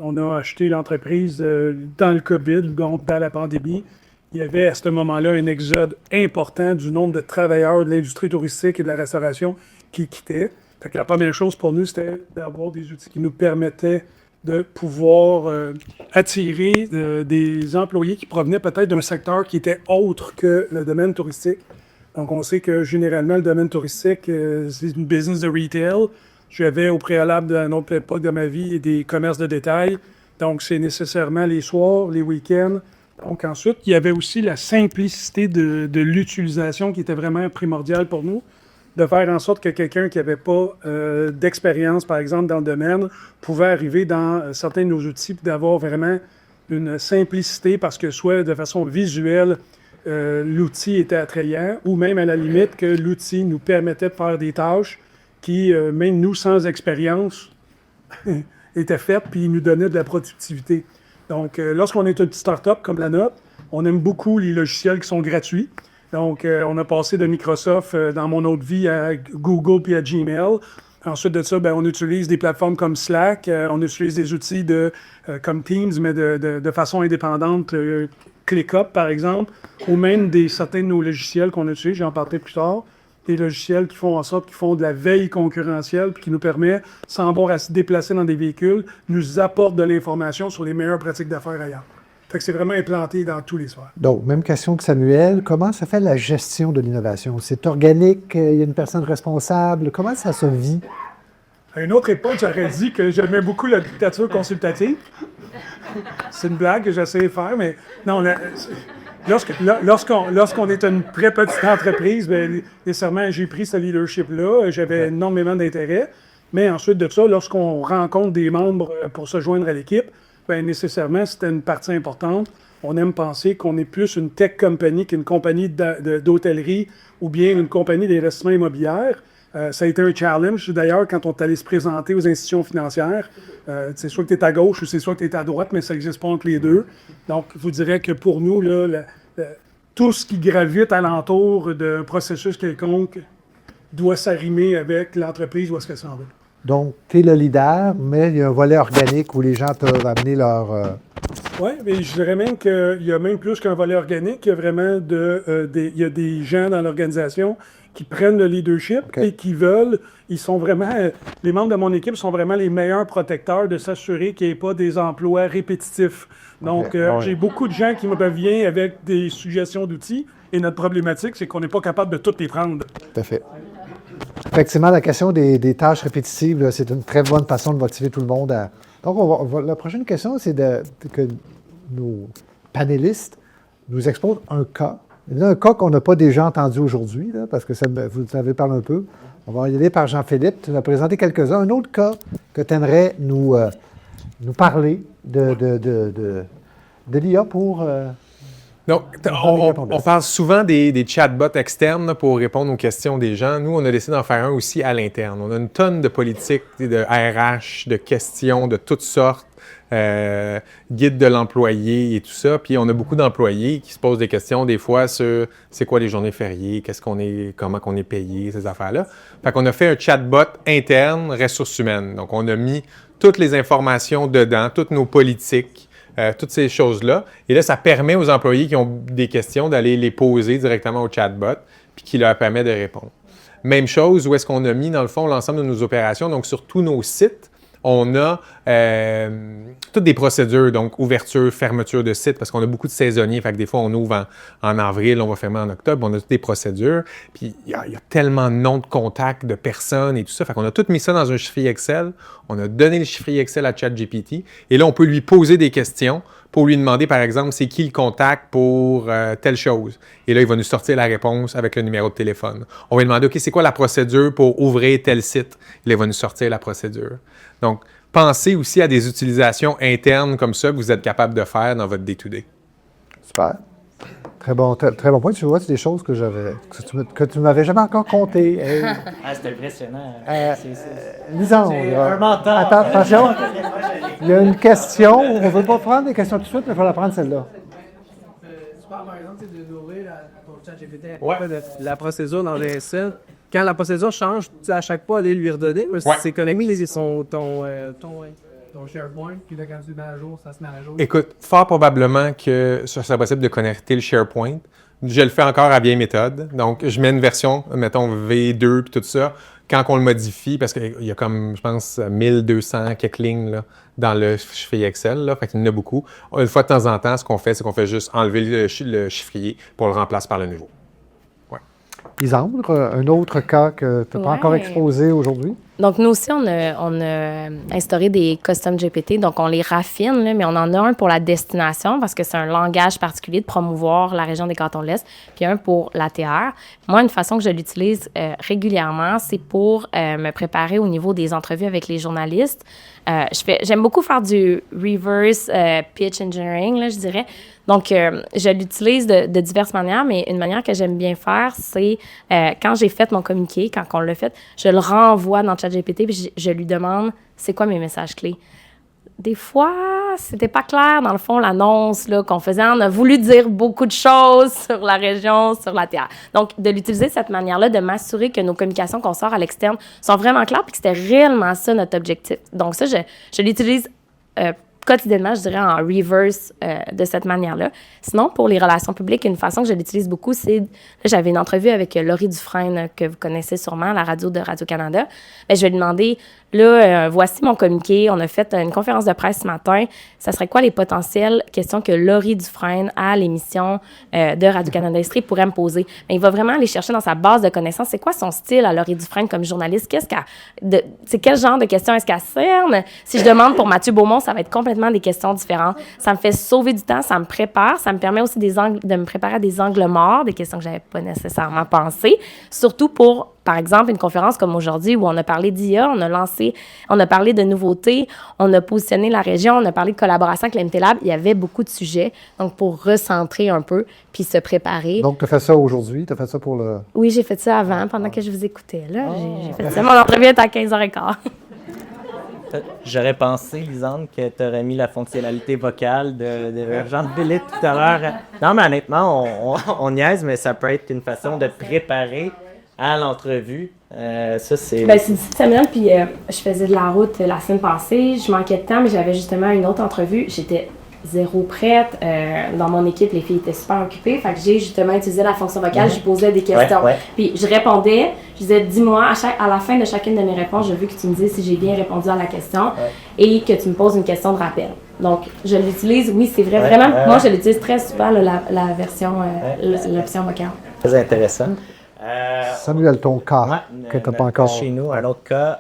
On a acheté l'entreprise dans le COVID, dans la pandémie. Il y avait à ce moment-là un exode important du nombre de travailleurs de l'industrie touristique et de la restauration qui quittaient. Fait que la première chose pour nous, c'était d'avoir des outils qui nous permettaient de pouvoir attirer des employés qui provenaient peut-être d'un secteur qui était autre que le domaine touristique. Donc, on sait que généralement, le domaine touristique, c'est une business de retail. J'avais au préalable à une autre époque de ma vie des commerces de détail. Donc, c'est nécessairement les soirs, les week-ends. Donc ensuite, il y avait aussi la simplicité de l'utilisation qui était vraiment primordiale pour nous, de faire en sorte que quelqu'un qui n'avait pas d'expérience, par exemple, dans le domaine, pouvait arriver dans certains de nos outils et d'avoir vraiment une simplicité parce que soit de façon visuelle, l'outil était attrayant ou même à la limite que l'outil nous permettait de faire des tâches qui, même nous, sans expérience, étaient faites puis nous donnaient de la productivité. Donc, lorsqu'on est une petite start-up comme la nôtre, on aime beaucoup les logiciels qui sont gratuits. Donc, on a passé de Microsoft dans mon autre vie à Google puis à Gmail. Ensuite de ça, on utilise des plateformes comme Slack, on utilise des outils comme Teams, mais de façon indépendante, ClickUp par exemple, ou même certains de nos logiciels qu'on utilise, j'en parlerai plus tard. Des logiciels qui font en sorte qu'ils font de la veille concurrentielle puis qui nous permet, sans avoir à se déplacer dans des véhicules, nous apportent de l'information sur les meilleures pratiques d'affaires ailleurs. Fait que c'est vraiment implanté dans tous les sphères. Donc, même question que Samuel, comment se fait la gestion de l'innovation? C'est organique? Il y a une personne responsable? Comment ça se vit? À une autre époque, j'aurais dit que j'aimais beaucoup la dictature consultative. C'est une blague que j'essaie de faire, mais non, lorsqu'on est une très petite entreprise, nécessairement, j'ai pris ce leadership-là. J'avais énormément d'intérêt. Mais ensuite de ça, lorsqu'on rencontre des membres pour se joindre à l'équipe, bien, nécessairement, c'était une partie importante. On aime penser qu'on est plus une tech company qu'une compagnie d'hôtellerie ou bien une compagnie d'investissement immobilier. Ça a été un challenge, d'ailleurs, quand on est allé se présenter aux institutions financières. C'est soit que tu es à gauche ou c'est soit que tu es à droite, mais ça n'existe pas entre les deux. Donc, je vous dirais que pour nous, là, tout ce qui gravite alentour d'un processus quelconque doit s'arrimer avec l'entreprise où est-ce qu'elle s'en va. Donc, tu es le leader, mais il y a un volet organique où les gens peuvent amener leur... Oui, mais je dirais même qu'il y a même plus qu'un volet organique. Il y a vraiment il y a des gens dans l'organisation qui prennent le leadership et qui veulent... Ils sont vraiment... Les membres de mon équipe sont vraiment les meilleurs protecteurs de s'assurer qu'il n'y ait pas des emplois répétitifs. Donc, j'ai beaucoup de gens qui me reviennent avec des suggestions d'outils. Et notre problématique, c'est qu'on n'est pas capable de toutes les prendre. Tout à fait. Effectivement, la question des tâches répétitives, là, c'est une très bonne façon de motiver tout le monde à... Donc, la prochaine question, c'est que nos panélistes nous exposent un cas. Un cas qu'on n'a pas déjà entendu aujourd'hui, là, parce que vous en avez parlé un peu. On va y aller par Jean-Philippe. Tu nous as présenté quelques-uns. Un autre cas que tu aimerais nous parler de l'IA pour... Donc, on parle souvent des chatbots externes pour répondre aux questions des gens. Nous, on a décidé d'en faire un aussi à l'interne. On a une tonne de politiques, de RH, de questions de toutes sortes, guide de l'employé et tout ça. Puis on a beaucoup d'employés qui se posent des questions des fois sur c'est quoi les journées fériées, comment qu'on est payé, ces affaires-là. Fait qu'on a fait un chatbot interne, ressources humaines. Donc, on a mis toutes les informations dedans, toutes nos politiques, toutes ces choses-là. Et là, ça permet aux employés qui ont des questions d'aller les poser directement au chatbot, puis qui leur permet de répondre. Même chose, où est-ce qu'on a mis, dans le fond, l'ensemble de nos opérations. Donc, sur tous nos sites, on a toutes des procédures, donc ouverture, fermeture de site, parce qu'on a beaucoup de saisonniers. Fait que des fois, on ouvre en avril, on va fermer en octobre. On a toutes des procédures. Puis, il y a tellement de noms de contacts, de personnes et tout ça. Fait qu'on a tout mis ça dans un chiffrier Excel. On a donné le chiffrier Excel à ChatGPT. Et là, on peut lui poser des questions pour lui demander, par exemple, c'est qui le contact pour telle chose. Et là, il va nous sortir la réponse avec le numéro de téléphone. On va lui demander, OK, c'est quoi la procédure pour ouvrir tel site? Et là, il va nous sortir la procédure. Donc, pensez aussi à des utilisations internes comme ça que vous êtes capable de faire dans votre day-to-day. Super. Très bon point. Tu vois, c'est des choses que tu ne m'avais jamais encore compté. Hey. C'est impressionnant. Lisandre. C'est un mentor. Attends, attention. Il y a une question. On ne veut pas prendre des questions tout de suite, mais il faut la prendre celle-là. Tu parles par exemple d'ouvrir ton ChatGPT. La procédure dans le SL. Quand la procédure change, tu à chaque fois aller lui redonner. C'est connecté ton SharePoint, puis là, quand tu le mets à jour, ça se met à jour. Écoute, fort probablement que ce serait possible de connecter le SharePoint. Je le fais encore à vieille méthode. Donc, je mets une version, mettons V2 puis tout ça. Quand on le modifie, parce qu'il y a comme, je pense, 1200 quelques lignes là, dans le chiffrier Excel, là, fait qu'il y en a beaucoup. Une fois de temps en temps, ce qu'on fait, c'est qu'on fait juste enlever le chiffrier pour le remplacer par le nouveau. Lisandre, un autre cas que tu n'as pas encore exposé aujourd'hui? Donc, nous aussi, on a instauré des custom GPT. Donc, on les raffine, là, mais on en a un pour la destination parce que c'est un langage particulier de promouvoir la région des Cantons de l'Est, puis un pour l'ATR. Moi, une façon que je l'utilise régulièrement, c'est pour me préparer au niveau des entrevues avec les journalistes. J'aime beaucoup faire du reverse pitch engineering, là, je dirais. Donc, je l'utilise de diverses manières, mais une manière que j'aime bien faire, c'est quand j'ai fait mon communiqué, quand on l'a fait, je le renvoie dans ChatGPT puis je lui demande c'est quoi mes messages clés. Des fois, c'était pas clair, dans le fond, l'annonce là, qu'on faisait. On a voulu dire beaucoup de choses sur la région, sur la terre. Donc, de l'utiliser de cette manière-là, de m'assurer que nos communications qu'on sort à l'externe sont vraiment claires puis que c'était réellement ça notre objectif. Donc, ça, je l'utilise quotidiennement, je dirais, en reverse de cette manière-là. Sinon, pour les relations publiques, une façon que je l'utilise beaucoup, c'est... Là, j'avais une entrevue avec Laurie Dufresne, que vous connaissez sûrement, la radio de Radio-Canada. Bien, je vais lui demander, là, voici mon communiqué, on a fait une conférence de presse ce matin, ça serait quoi les potentielles questions que Laurie Dufresne, à l'émission de Radio-Canada Estrie, pourrait me poser? Bien, il va vraiment aller chercher dans sa base de connaissances, c'est quoi son style à Laurie Dufresne comme journaliste? C'est quel genre de questions est-ce qu'elle cerne? Si je demande pour Mathieu Beaumont, ça va être complètement complètement des questions différentes. Ça me fait sauver du temps, ça me prépare, ça me permet aussi de me préparer à des angles morts, des questions que j'avais pas nécessairement pensées, surtout pour, par exemple, une conférence comme aujourd'hui où on a parlé d'IA, on a parlé de nouveautés, on a positionné la région, on a parlé de collaboration avec l'MT Lab, il y avait beaucoup de sujets, donc pour recentrer un peu, puis se préparer. Donc, tu as fait ça aujourd'hui, tu as fait ça pour le... Oui, j'ai fait ça avant, pendant que je vous écoutais, là. J'ai fait ça, mon entrevue est à 15h15. J'aurais pensé, Lisande, que tu aurais mis la fonctionnalité vocale de Jean Philippe tout à l'heure. Non, mais honnêtement, on niaise, mais ça peut être une façon de préparer à l'entrevue. Ça, c'est... Ben, c'est 17 semaines, puis je faisais de la route la semaine passée. Je manquais de temps, mais j'avais justement une autre entrevue. J'étais zéro prête. Dans mon équipe, les filles étaient super occupées. Fait que j'ai justement utilisé la fonction vocale. Je posais des questions. Puis je répondais. Je disais, dis-moi, à la fin de chacune de mes réponses, je veux que tu me dises si j'ai bien répondu à la question et que tu me poses une question de rappel. Donc, je l'utilise. Oui, c'est vrai. Vraiment, moi, je l'utilise très souvent, la version, l'option vocale. Très intéressant. Samuel, ton cas que tu n'as pas encore. Chez nous, un autre cas,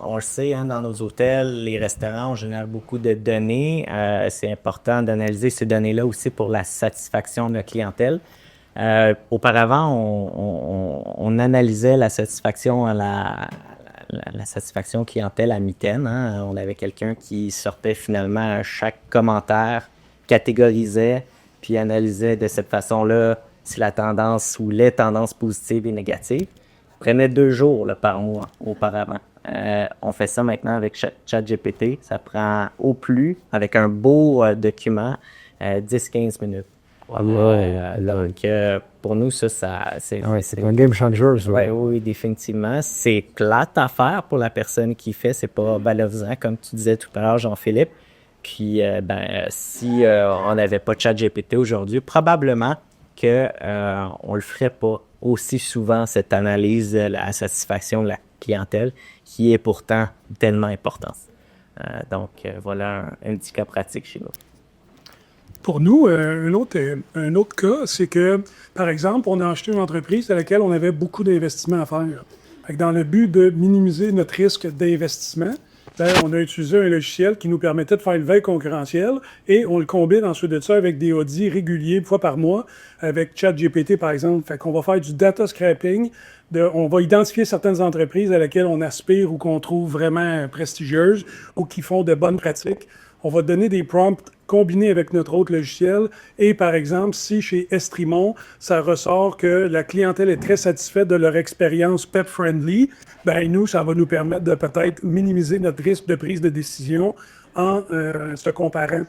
on le sait, hein, dans nos hôtels, les restaurants, on génère beaucoup de données. C'est important d'analyser ces données-là aussi pour la satisfaction de la clientèle. Auparavant, on analysait la satisfaction la satisfaction clientèle à mitaine. Hein. On avait quelqu'un qui sortait finalement à chaque commentaire, catégorisait, puis analysait de cette façon-là si la tendance ou les tendances positives et négatives. Prenait 2 jours là, par mois auparavant. On fait ça maintenant avec ChatGPT. Ça prend au plus, avec un beau document, 10-15 minutes. Donc, pour nous, ça c'est... Oui, c'est un game changer. Oui, définitivement. C'est plate à faire pour la personne qui fait. C'est pas valorisant, comme tu disais tout à l'heure, Jean-Philippe. Puis, si on n'avait pas ChatGPT aujourd'hui, probablement qu'on le ferait pas aussi souvent, cette analyse de la satisfaction de la clientèle, qui est pourtant tellement importante. Donc, voilà un petit cas pratique chez nous. Pour nous, un autre cas, c'est que, par exemple, on a acheté une entreprise à laquelle on avait beaucoup d'investissements à faire. Fait que dans le but de minimiser notre risque d'investissement, on a utilisé un logiciel qui nous permettait de faire une veille concurrentielle et on le combine ensuite de ça avec des audits réguliers, une fois par mois, avec ChatGPT, par exemple. Fait qu'on va faire du data scraping. On va identifier certaines entreprises à laquelle on aspire ou qu'on trouve vraiment prestigieuses ou qui font de bonnes pratiques. On va donner des prompts combinés avec notre autre logiciel. Et par exemple, si chez Estrimont, ça ressort que la clientèle est très satisfaite de leur expérience pet-friendly, ben nous, ça va nous permettre de peut-être minimiser notre risque de prise de décision en se comparant.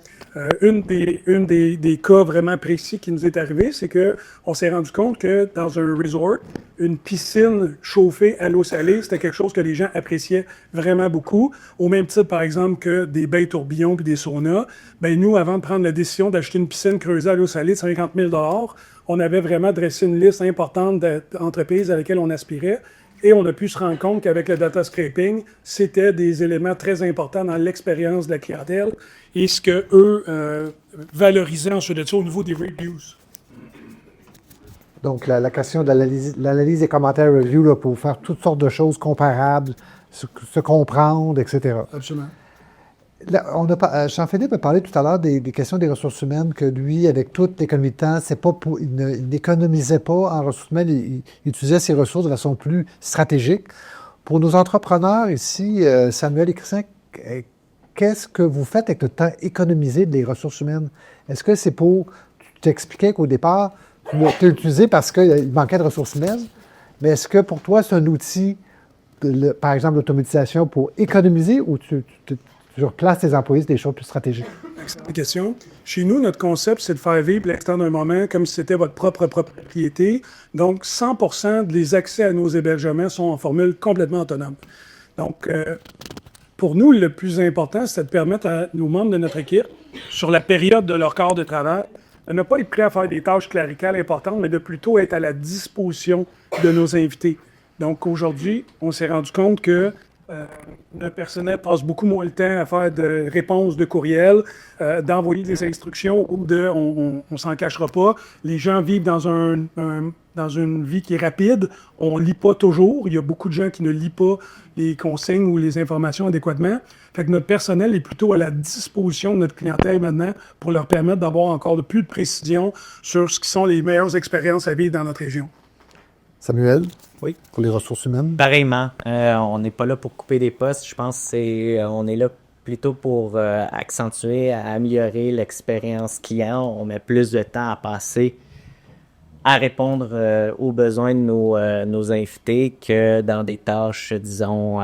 Une des cas vraiment précis qui nous est arrivé, c'est qu'on s'est rendu compte que dans un resort, une piscine chauffée à l'eau salée, c'était quelque chose que les gens appréciaient vraiment beaucoup. Au même titre, par exemple, que des bains tourbillons puis des saunas. Ben nous, avant de prendre la décision d'acheter une piscine creusée à l'eau salée de 50 000 $, on avait vraiment dressé une liste importante d'entreprises à laquelle on aspirait. Et on a pu se rendre compte qu'avec le data scraping, c'était des éléments très importants dans l'expérience de la clientèle et ce qu'eux valorisaient ensuite de ça au niveau des reviews. Donc, la question de l'analyse des commentaires review là, pour faire toutes sortes de choses comparables, se comprendre, etc. Absolument. Là, Jean-Philippe a parlé tout à l'heure des questions des ressources humaines, que lui, avec toute l'économie de temps, il n'économisait pas en ressources humaines, il utilisait ses ressources de façon plus stratégique. Pour nos entrepreneurs ici, Samuel et Christian, qu'est-ce que vous faites avec le temps économisé des ressources humaines? Est-ce que c'est pour... Tu t'expliquais qu'au départ, tu l'as utilisé parce qu'il manquait de ressources humaines, mais est-ce que pour toi, c'est un outil, par exemple l'automatisation, pour économiser ou tu replaces tes employés sur des choses plus stratégiques? Excellente question. Chez nous, notre concept, c'est de faire vivre l'instant d'un moment comme si c'était votre propre propriété. Donc, 100% des accès à nos hébergements sont en formule complètement autonome. Donc, pour nous, le plus important, c'est de permettre à nos membres de notre équipe, sur la période de leur corps de travail, de ne pas être prêts à faire des tâches cléricales importantes, mais de plutôt être à la disposition de nos invités. Donc, aujourd'hui, on s'est rendu compte que notre personnel passe beaucoup moins le temps à faire de réponses de courriel, d'envoyer des instructions ou on s'en cachera pas. Les gens vivent dans une vie qui est rapide. On lit pas toujours. Il y a beaucoup de gens qui ne lisent pas les consignes ou les informations adéquatement. Fait que notre personnel est plutôt à la disposition de notre clientèle maintenant pour leur permettre d'avoir encore plus de précision sur ce qui sont les meilleures expériences à vivre dans notre région. Samuel? Oui. Pour les ressources humaines? Pareillement. On n'est pas là pour couper des postes. Je pense on est là plutôt pour accentuer, améliorer l'expérience client. On met plus de temps à passer à répondre aux besoins de nos invités que dans des tâches, disons,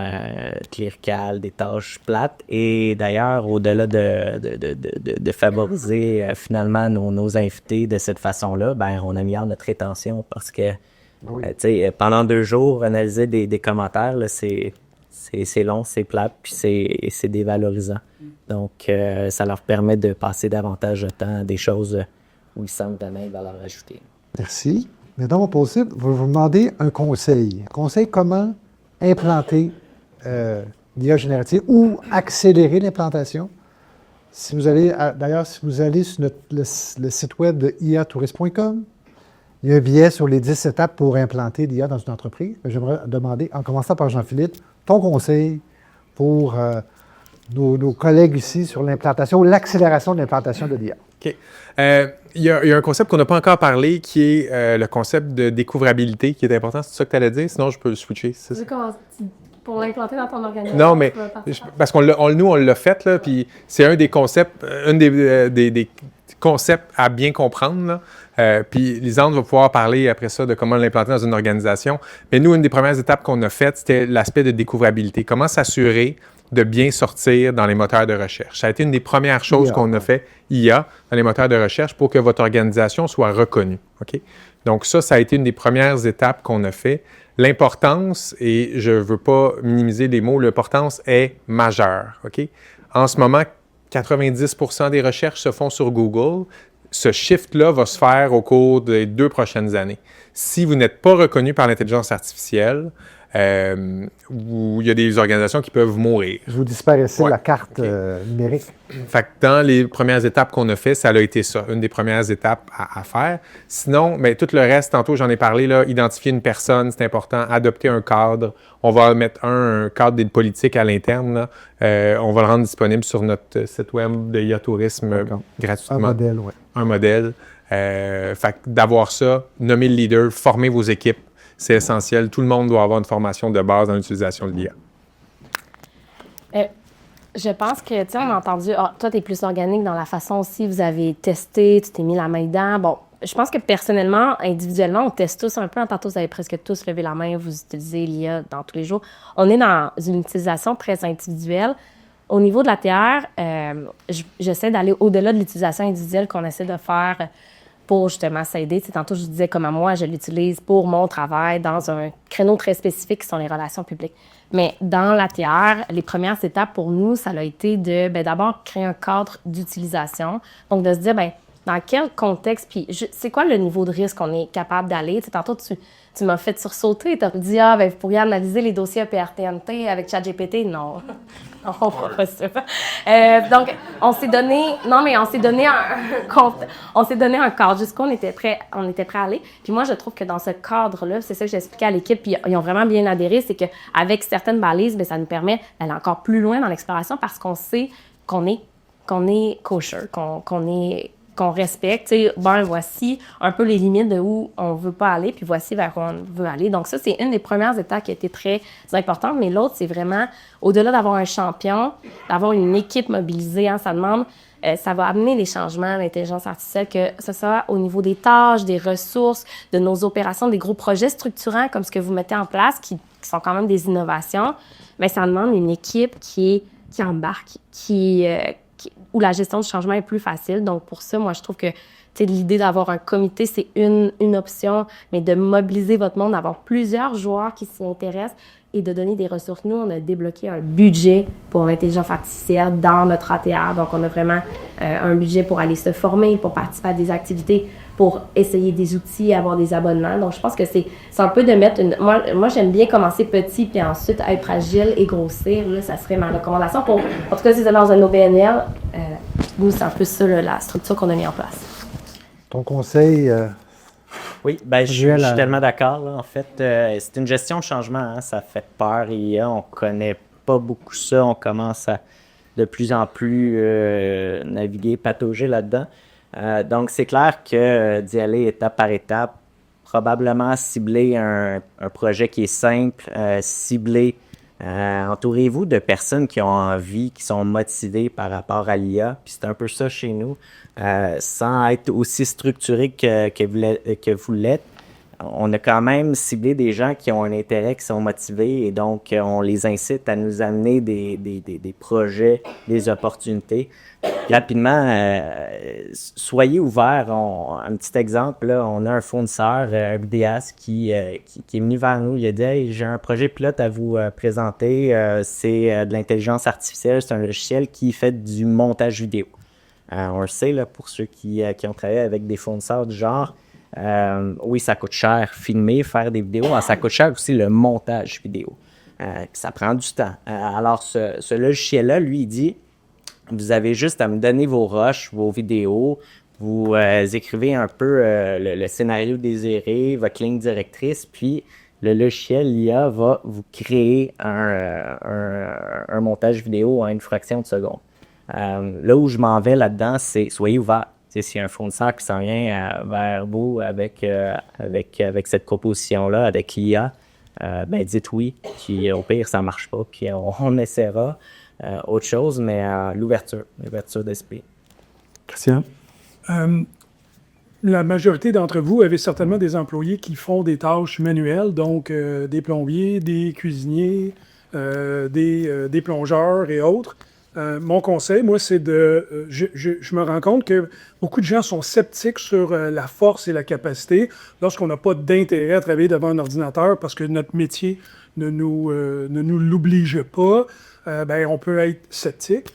cléricales, des tâches plates. Et d'ailleurs, au-delà de favoriser finalement nos invités de cette façon-là, ben on améliore notre rétention parce que pendant 2 jours, analyser des commentaires, là, c'est long, c'est plate, puis c'est dévalorisant. Donc, ça leur permet de passer davantage de temps à des choses où ils sentent vraiment une valeur ajoutée. Merci. Maintenant, on va vous demander un conseil. Conseil comment implanter l'IA générative ou accélérer l'implantation. D'ailleurs, si vous allez sur le site web de iatourist.com, il y a un billet sur les 10 étapes pour implanter l'IA dans une entreprise. J'aimerais demander, en commençant par Jean-Philippe, ton conseil pour nos collègues ici sur l'implantation, l'accélération de l'implantation de l'IA. OK. Il y a un concept qu'on n'a pas encore parlé qui est le concept de découvrabilité qui est important. C'est ça que tu allais dire? Sinon, je peux le switcher. Pour l'implanter dans ton organisation? Non, mais parce qu'on nous, on l'a fait, là, puis c'est un des concepts, des concepts à bien comprendre, là. Puis Lisande va pouvoir parler après ça de comment l'implanter dans une organisation. Mais nous, une des premières étapes qu'on a faites, c'était l'aspect de découvrabilité. Comment s'assurer de bien sortir dans les moteurs de recherche. Ça a été une des premières choses qu'on a fait, IA, dans les moteurs de recherche, pour que votre organisation soit reconnue. OK? Donc ça a été une des premières étapes qu'on a fait. L'importance, et je ne veux pas minimiser les mots, l'importance est majeure. OK? En ce moment, 90% des recherches se font sur Google. Ce shift-là va se faire au cours des 2 prochaines années. Si vous n'êtes pas reconnu par l'intelligence artificielle, où il y a des organisations qui peuvent mourir. Vous disparaissez de la carte numérique. Fait que dans les premières étapes qu'on a fait, ça a été ça, une des premières étapes à faire. Sinon, mais tout le reste, tantôt j'en ai parlé, là, identifier une personne, c'est important, adopter un cadre. On va mettre un cadre des politiques à l'interne. Là. On va le rendre disponible sur notre site web de IA Tourisme gratuitement. Un modèle, oui. Un modèle. Fait que d'avoir ça, nommer le leader, former vos équipes. C'est essentiel. Tout le monde doit avoir une formation de base dans l'utilisation de l'IA. Je pense que, tu sais, on a entendu, toi, tu es plus organique dans la façon aussi, vous avez testé, tu t'es mis la main dedans. Bon, je pense que personnellement, individuellement, on teste tous un peu. Tantôt, vous avez presque tous levé la main, vous utilisez l'IA dans tous les jours. On est dans une utilisation très individuelle. Au niveau de la TR, j'essaie d'aller au-delà de l'utilisation individuelle qu'on essaie de faire pour justement s'aider. Tu sais, tantôt, je vous disais comment moi, je l'utilise pour mon travail dans un créneau très spécifique qui sont les relations publiques. Mais dans l'ATR, les premières étapes pour nous, ça a été de d'abord créer un cadre d'utilisation. Donc, de se dire, dans quel contexte, puis c'est quoi le niveau de risque qu'on est capable d'aller? Tu sais, tantôt, tu m'as fait sursauter. Tu as dit, vous pourriez analyser les dossiers EPRTNT avec ChatGPT. Non, non, on ne fera pas ça. Donc, on s'est donné un cadre jusqu'où on était prêt à aller. Puis moi, je trouve que dans ce cadre-là, c'est ça que j'expliquais à l'équipe, puis ils ont vraiment bien adhéré, c'est qu'avec certaines balises, ça nous permet d'aller encore plus loin dans l'exploration parce qu'on sait qu'on est kosher, qu'on respecte, voici un peu les limites de où on veut pas aller, puis voici vers où on veut aller. Donc ça, c'est une des premières étapes qui a été très importante, mais l'autre, c'est vraiment, au-delà d'avoir un champion, d'avoir une équipe mobilisée, ça demande, ça va amener des changements à l'intelligence artificielle, que ce soit au niveau des tâches, des ressources, de nos opérations, des gros projets structurants comme ce que vous mettez en place, qui sont quand même des innovations, mais ça demande une équipe qui embarque, où la gestion du changement est plus facile. Donc, pour ça, moi, je trouve que l'idée d'avoir un comité, c'est une option, mais de mobiliser votre monde, d'avoir plusieurs joueurs qui s'y intéressent et de donner des ressources. Nous, on a débloqué un budget pour l'intelligence artificielle dans notre ATR. Donc, on a vraiment un budget pour aller se former, pour participer à des activités, pour essayer des outils, avoir des abonnements. Donc, je pense que c'est un peu de mettre Moi, j'aime bien commencer petit, puis ensuite être agile et grossir. Là, ça serait ma recommandation. En tout cas, si c'est dans un OBNL, nous, c'est un peu ça, là, la structure qu'on a mis en place. Ton conseil... Oui, ben, je suis tellement d'accord. Là. En fait, c'est une gestion de changement. Hein, ça fait peur. On ne connaît pas beaucoup ça. On commence à de plus en plus naviguer, patauger là-dedans. Donc, c'est clair que d'y aller étape par étape, probablement cibler un projet qui est simple, cibler. Entourez-vous de personnes qui ont envie, qui sont motivées par rapport à l'IA. Puis c'est un peu ça chez nous. Sans être aussi structuré que vous l'êtes, on a quand même ciblé des gens qui ont un intérêt, qui sont motivés, et donc on les incite à nous amener des projets, des opportunités. Rapidement, soyez ouverts. Un petit exemple, là, on a un fournisseur, un vidéaste qui est venu vers nous. Il a dit « Hey, j'ai un projet pilote à vous présenter. C'est de l'intelligence artificielle. C'est un logiciel qui fait du montage vidéo. » On le sait, là, pour ceux qui ont travaillé avec des fournisseurs du genre, oui, ça coûte cher filmer, faire des vidéos, mais ça coûte cher aussi le montage vidéo. Ça prend du temps. Alors, ce logiciel-là, lui, il dit, vous avez juste à me donner vos rushs, vos vidéos, vous écrivez un peu le scénario désiré, votre ligne directrice, puis le logiciel, l'IA, va vous créer un montage vidéo en une fraction de seconde. Là où je m'en vais là-dedans, c'est soyez ouverts. S'il y a un fournisseur qui s'en vient vers vous avec cette proposition-là, avec l'IA, ben dites oui. Puis au pire, ça ne marche pas, puis on essaiera autre chose, mais l'ouverture d'esprit. Christian? La majorité d'entre vous avez certainement des employés qui font des tâches manuelles, donc des plombiers, des cuisiniers, des plongeurs et autres. Mon conseil, moi, c'est je me rends compte que beaucoup de gens sont sceptiques sur la force et la capacité lorsqu'on n'a pas d'intérêt à travailler devant un ordinateur parce que notre métier ne nous l'oblige pas. Ben, on peut être sceptique.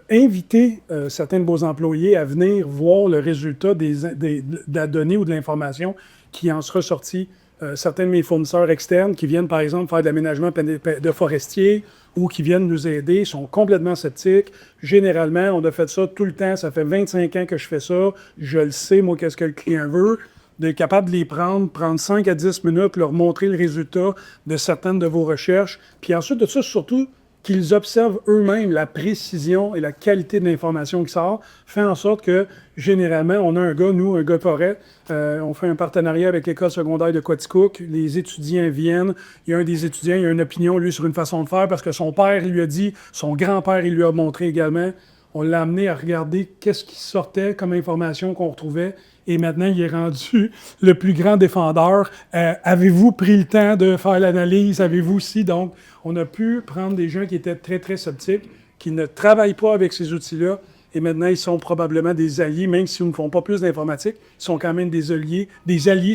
Invitez certains de vos employés à venir voir le résultat de la donnée ou de l'information qui en sera sortie. Certains de mes fournisseurs externes qui viennent, par exemple, faire de l'aménagement de forestiers ou qui viennent nous aider sont complètement sceptiques. Généralement, on a fait ça tout le temps. Ça fait 25 ans que je fais ça. Je le sais, moi, qu'est-ce que le client veut. D'être capable de les prendre 5 à 10 minutes, leur montrer le résultat de certaines de vos recherches. Puis ensuite de ça, surtout, qu'ils observent eux-mêmes la précision et la qualité de l'information qui sort, fait en sorte que, généralement, on a un gars forêt, on fait un partenariat avec l'école secondaire de Quaticook, les étudiants viennent, il y a un des étudiants, il a une opinion, lui, sur une façon de faire, parce que son père lui a dit, son grand-père, il lui a montré également, on l'a amené à regarder qu'est-ce qui sortait comme information qu'on retrouvait, et maintenant, il est rendu le plus grand défendeur. Avez-vous pris le temps de faire l'analyse? Avez-vous aussi? Donc, on a pu prendre des gens qui étaient très, très sceptiques, qui ne travaillent pas avec ces outils-là, et maintenant, ils sont probablement des alliés, même s'ils ne font pas plus d'informatique, ils sont quand même des alliés,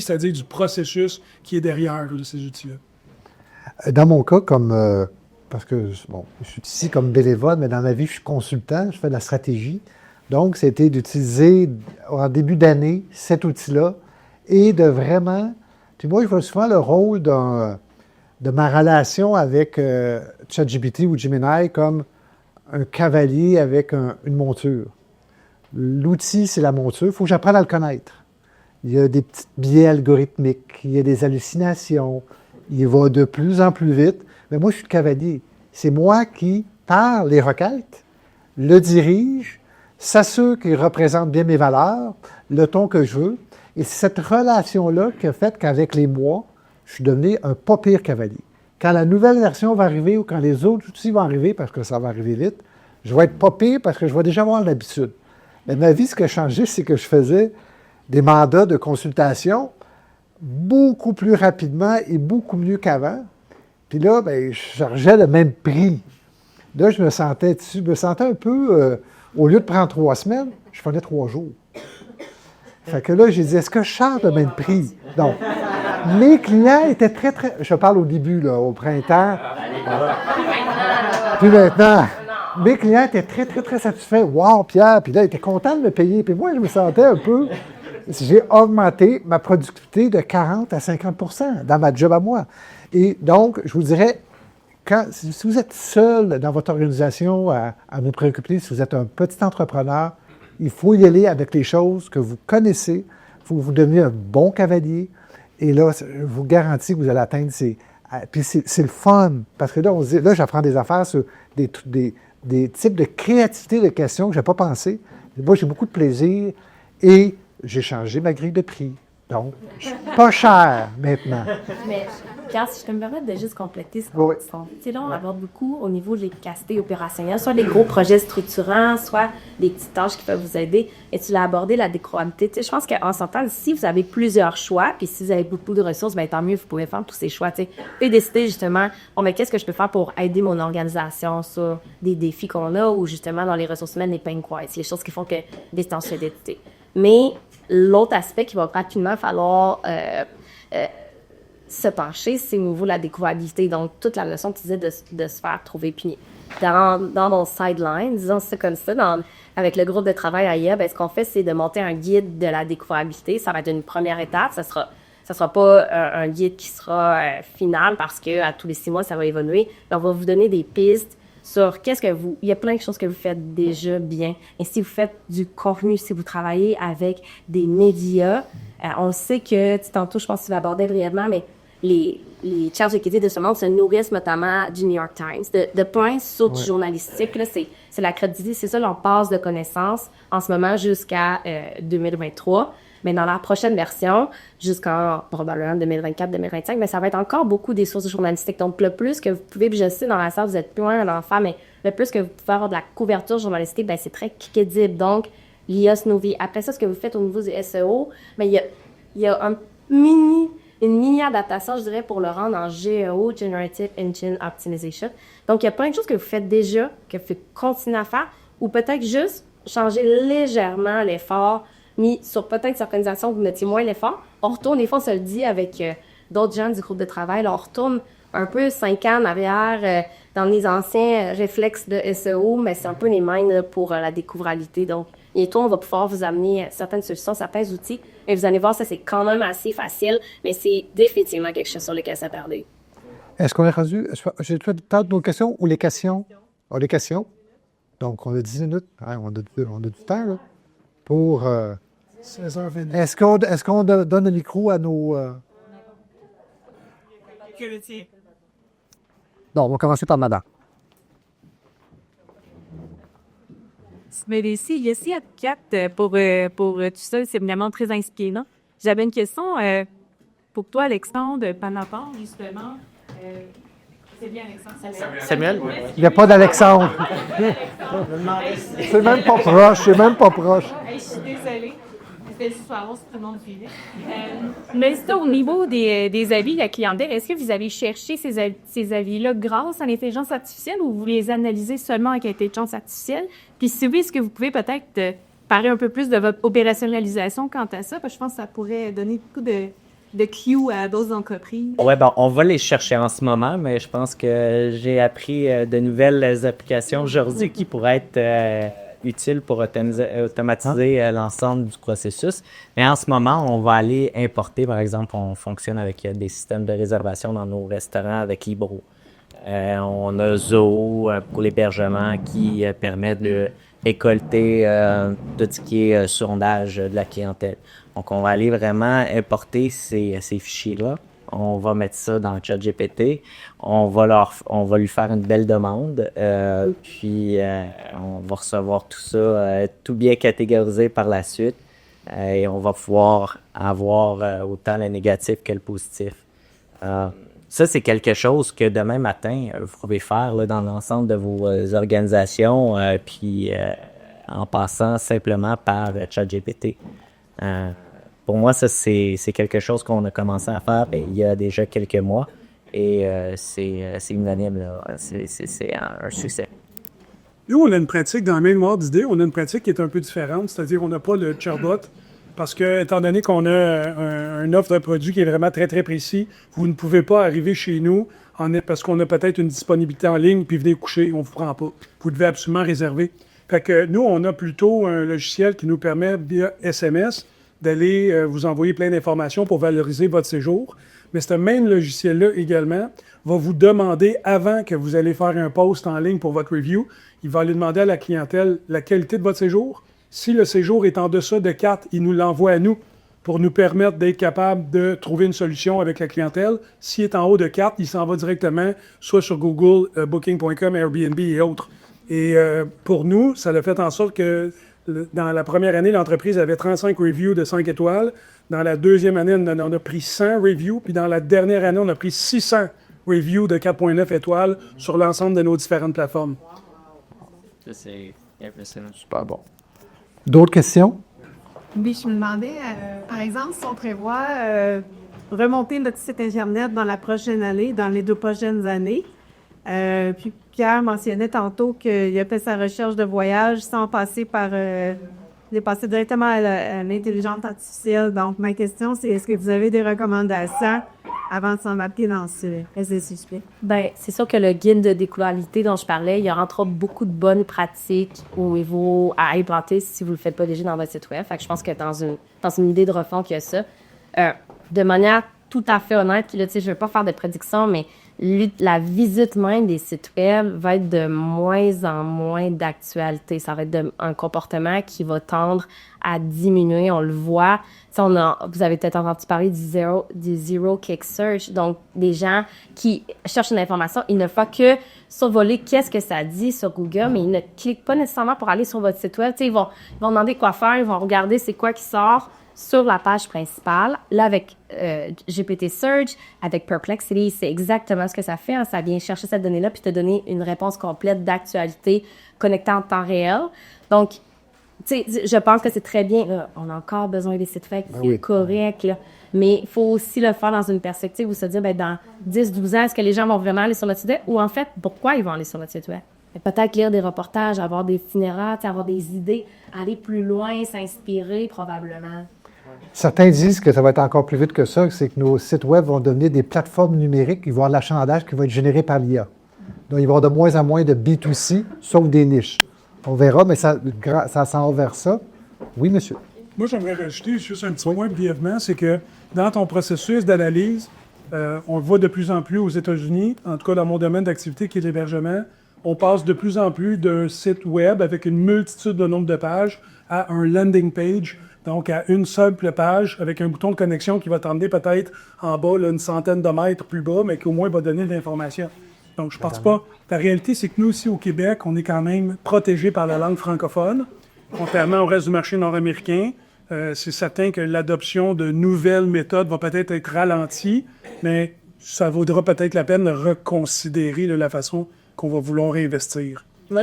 c'est-à-dire du processus qui est derrière là, ces outils-là. Dans mon cas, parce que, bon, je suis ici comme bénévole, mais dans ma vie, je suis consultant, je fais de la stratégie. Donc, c'était d'utiliser en début d'année cet outil-là et de vraiment... Puis moi, je vois souvent le rôle de ma relation avec ChatGPT ou Gemini comme un cavalier avec une monture. L'outil, c'est la monture. Il faut que j'apprenne à le connaître. Il y a des petits biais algorithmiques, il y a des hallucinations, il va de plus en plus vite. Mais moi, je suis le cavalier. C'est moi qui, par les requêtes, le dirige, s'assure qu'il représente bien mes valeurs, le ton que je veux. Et c'est cette relation-là qui a fait qu'avec les mois, je suis devenu un pas pire cavalier. Quand la nouvelle version va arriver ou quand les autres outils vont arriver, parce que ça va arriver vite, je vais être pas pire parce que je vais déjà avoir l'habitude. Mais ma vie, ce qui a changé, c'est que je faisais des mandats de consultation beaucoup plus rapidement et beaucoup mieux qu'avant. Puis là, bien, je chargeais le même prix. Là, je me sentais un peu... au lieu de prendre 3 semaines, je prenais 3 jours. Fait que là, j'ai dit, est-ce que je charge le même prix? Donc, mes clients étaient très... Je parle au début, là, au printemps. Puis maintenant, mes clients étaient très satisfaits. Wow, Pierre! Puis là, ils étaient contents de me payer. Puis moi, je me sentais un peu... J'ai augmenté ma productivité de 40 à 50 % dans ma job à moi. Et donc, je vous dirais, si vous êtes seul dans votre organisation à vous préoccuper, si vous êtes un petit entrepreneur, il faut y aller avec les choses que vous connaissez. Il faut que vous deveniez un bon cavalier. Et là, je vous garantis que vous allez atteindre ces... Puis c'est le fun. Parce que là, on se dit, là, j'apprends des affaires sur des types de créativité de questions que je n'avais pas pensé. Moi, j'ai beaucoup de plaisir et j'ai changé ma grille de prix. Donc, je suis pas cher maintenant. Mais, Pierre, si je peux me permettre de juste compléter ce Oui. Tu sais, là, on aborde beaucoup au niveau de l'efficacité opérationnelle, soit des gros projets structurants, soit des petites tâches qui peuvent vous aider. Et tu l'as abordé, la décroissabilité. Tu sais, je pense qu'en s'entend, si vous avez plusieurs choix, puis si vous avez beaucoup de ressources, bien, tant mieux, vous pouvez faire tous ces choix. Tu sais, et décider justement, bon, mais qu'est-ce que je peux faire pour aider mon organisation sur des défis qu'on a ou justement dans les ressources humaines, les pain points, les choses qui font que des tensionnalités. Mais l'autre aspect qu'il va rapidement falloir se pencher, c'est au niveau de la découvrabilité. Donc, toute la leçon que tu disais de se faire trouver. Puis, dans nos sidelines, disons ça comme ça, avec le groupe de travail à IA, ce qu'on fait, c'est de monter un guide de la découvrabilité. Ça va être une première étape. Ça sera pas un guide qui sera final parce qu'à tous les 6 mois, ça va évoluer. Mais on va vous donner des pistes sur il y a plein de choses que vous faites déjà bien. Et si vous faites du contenu, si vous travaillez avec des médias, on sait que, tantôt, je pense que tu vas aborder brièvement, mais les ChatGPT de ce monde se nourrissent notamment du New York Times, de points sur du journalistique. Là, c'est la crédibilité, c'est ça, on passe de connaissances en ce moment jusqu'à 2023. Mais dans la prochaine version, jusqu'en probablement 2024-2025, mais ça va être encore beaucoup des sources journalistiques. Donc, le plus que vous pouvez, puis je sais, dans la salle, vous êtes plus loin d'enfants, mais le plus que vous pouvez avoir de la couverture journalistique, c'est très crédible. Donc, l'IA se nourrit. Après ça, ce que vous faites au niveau du SEO, il y a une mini adaptation, je dirais, pour le rendre en GEO, Generative Engine Optimization. Donc, il y a plein de choses que vous faites déjà, que vous pouvez continuer à faire, ou peut-être juste changer légèrement l'effort, mis sur peut-être cette organisation où vous mettiez moins l'effort. On retourne, des fois, on se le dit avec d'autres gens du groupe de travail, là, on retourne un peu 5 ans en arrière dans les anciens réflexes de SEO, mais c'est un peu les mêmes là, pour la découvrabilité. Donc, bientôt, on va pouvoir vous amener certaines solutions, certains outils. Et vous allez voir, ça, c'est quand même assez facile, mais c'est définitivement quelque chose sur lequel s'attarder. Est-ce qu'on est rendu... J'ai fait tant de nos questions ou les questions? Oh, les questions. Donc, on a 10 minutes. Hein, on a du temps, là, pour... 16h22. Est-ce qu'on donne le micro à nos... Non, on va commencer par madame. Mais ici, avocate pour tout ça, c'est vraiment très inspirant. J'avais une question pour toi, Alexandre Panaport, justement. C'est bien Alexandre? Samuel? Il n'y a pas d'Alexandre. C'est même pas proche. Je suis désolée. C'était juste pour avoir si tout le monde suivait. Mais c'est au niveau des avis de la clientèle, est-ce que vous avez cherché ces avis-là grâce à l'intelligence artificielle ou vous les analysez seulement avec l'intelligence artificielle? Puis si oui, est-ce que vous pouvez peut-être parler un peu plus de votre opérationnalisation quant à ça? Parce que je pense que ça pourrait donner beaucoup de cues à d'autres entreprises. Oui, on va les chercher en ce moment, mais je pense que j'ai appris de nouvelles applications aujourd'hui qui pourraient être utiles pour automatiser l'ensemble du processus. Mais en ce moment, on va aller importer, par exemple, on fonctionne avec des systèmes de réservation dans nos restaurants avec Libro. On a Zoho pour l'hébergement qui permet de récolter tout ce qui est sondage de la clientèle. Donc, on va aller vraiment importer ces fichiers-là. On va mettre ça dans ChatGPT. On va lui faire une belle demande. Puis, on va recevoir tout ça, tout bien catégorisé par la suite. Et on va pouvoir avoir autant le négatif que le positif. Ça, c'est quelque chose que demain matin, vous pouvez faire là, dans l'ensemble de vos organisations, puis en passant simplement par ChatGPT. Pour moi, ça, c'est quelque chose qu'on a commencé à faire il y a déjà quelques mois et c'est unanime. Là. C'est un succès. Nous, on a une pratique dans la mémoire d'idées, on a une pratique qui est un peu différente, c'est-à-dire on n'a pas le chatbot Parce que, étant donné qu'on a une offre de produit qui est vraiment très, très précis, vous ne pouvez pas arriver chez nous parce qu'on a peut-être une disponibilité en ligne, puis venez coucher, on ne vous prend pas. Vous devez absolument réserver. Fait que nous, on a plutôt un logiciel qui nous permet, via SMS, d'aller vous envoyer plein d'informations pour valoriser votre séjour. Mais ce même logiciel-là, également, va vous demander, avant que vous allez faire un post en ligne pour votre review, il va aller demander à la clientèle la qualité de votre séjour. Si le séjour est en deçà de 4, il nous l'envoie à nous pour nous permettre d'être capable de trouver une solution avec la clientèle. S'il est en haut de 4, il s'en va directement soit sur Google, Booking.com, Airbnb et autres. Et pour nous, ça a fait en sorte que dans la première année, l'entreprise avait 35 reviews de 5 étoiles. Dans la deuxième année, on a pris 100 reviews. Puis dans la dernière année, on a pris 600 reviews de 4,9 étoiles sur l'ensemble de nos différentes plateformes. Ça, c'est impressionnant. Super bon. D'autres questions? Oui, je me demandais, par exemple, si on prévoit remonter notre site Internet dans la prochaine année, dans les 2 prochaines années. Puis Pierre mentionnait tantôt qu'il a fait sa recherche de voyage sans passer par... il est passé directement à l'intelligence artificielle. Donc, ma question, c'est est-ce que vous avez des recommandations avant de s'embarquer dans ce sujet? Bien, c'est sûr que le guide de découlabilité dont je parlais, il y a entre autres beaucoup de bonnes pratiques au niveau à implanter si vous ne le faites pas déjà dans votre site web. Fait que je pense que dans une idée de refonte, il y a ça. De manière tout à fait honnête, puis là, tu sais, je ne veux pas faire de prédictions, mais la visite même des sites web va être de moins en moins d'actualité. Ça va être un comportement qui va tendre à diminuer. On le voit. Vous avez peut-être entendu parler du zero click search. Donc, des gens qui cherchent une information, ils ne font que survoler qu'est-ce que ça dit sur Google, mais ils ne cliquent pas nécessairement pour aller sur votre site web. Tu sais, ils vont demander quoi faire, ils vont regarder c'est quoi qui sort sur la page principale. Là, avec GPT Search, avec Perplexity, c'est exactement ce que ça fait. Hein. Ça vient chercher cette donnée-là puis te donner une réponse complète d'actualité connectée en temps réel. Donc, tu sais, je pense que c'est très bien. Là, on a encore besoin des sites web qui est correct, là. Mais il faut aussi le faire dans une perspective où se dire, ben, dans 10-12 ans, est-ce que les gens vont vraiment aller sur notre site web? Ou en fait, pourquoi ils vont aller sur notre site web? Peut-être lire des reportages, avoir des itinéraires, avoir des idées, aller plus loin, s'inspirer probablement. Certains disent que ça va être encore plus vite que ça, c'est que nos sites web vont devenir des plateformes numériques, ils vont avoir de l'achalandage qui va être généré par l'IA. Donc, il va y avoir de moins en moins de B2C, sauf des niches. On verra, mais ça s'en va vers ça. Oui, monsieur. Moi, j'aimerais rajouter juste un petit point brièvement, c'est que dans ton processus d'analyse, on le voit de plus en plus aux États-Unis, en tout cas dans mon domaine d'activité qui est l'hébergement, on passe de plus en plus d'un site web avec une multitude de nombre de pages à un landing page, donc à une simple page avec un bouton de connexion qui va t'emmener peut-être en bas là, une centaine de mètres plus bas, mais qui au moins va donner de l'information. Donc, je pense pas. La réalité, c'est que nous aussi, au Québec, on est quand même protégé par la langue francophone, contrairement au reste du marché nord-américain. C'est certain que l'adoption de nouvelles méthodes va peut-être être ralentie, mais ça vaudra peut-être la peine de reconsidérer la façon qu'on va vouloir investir. Moi,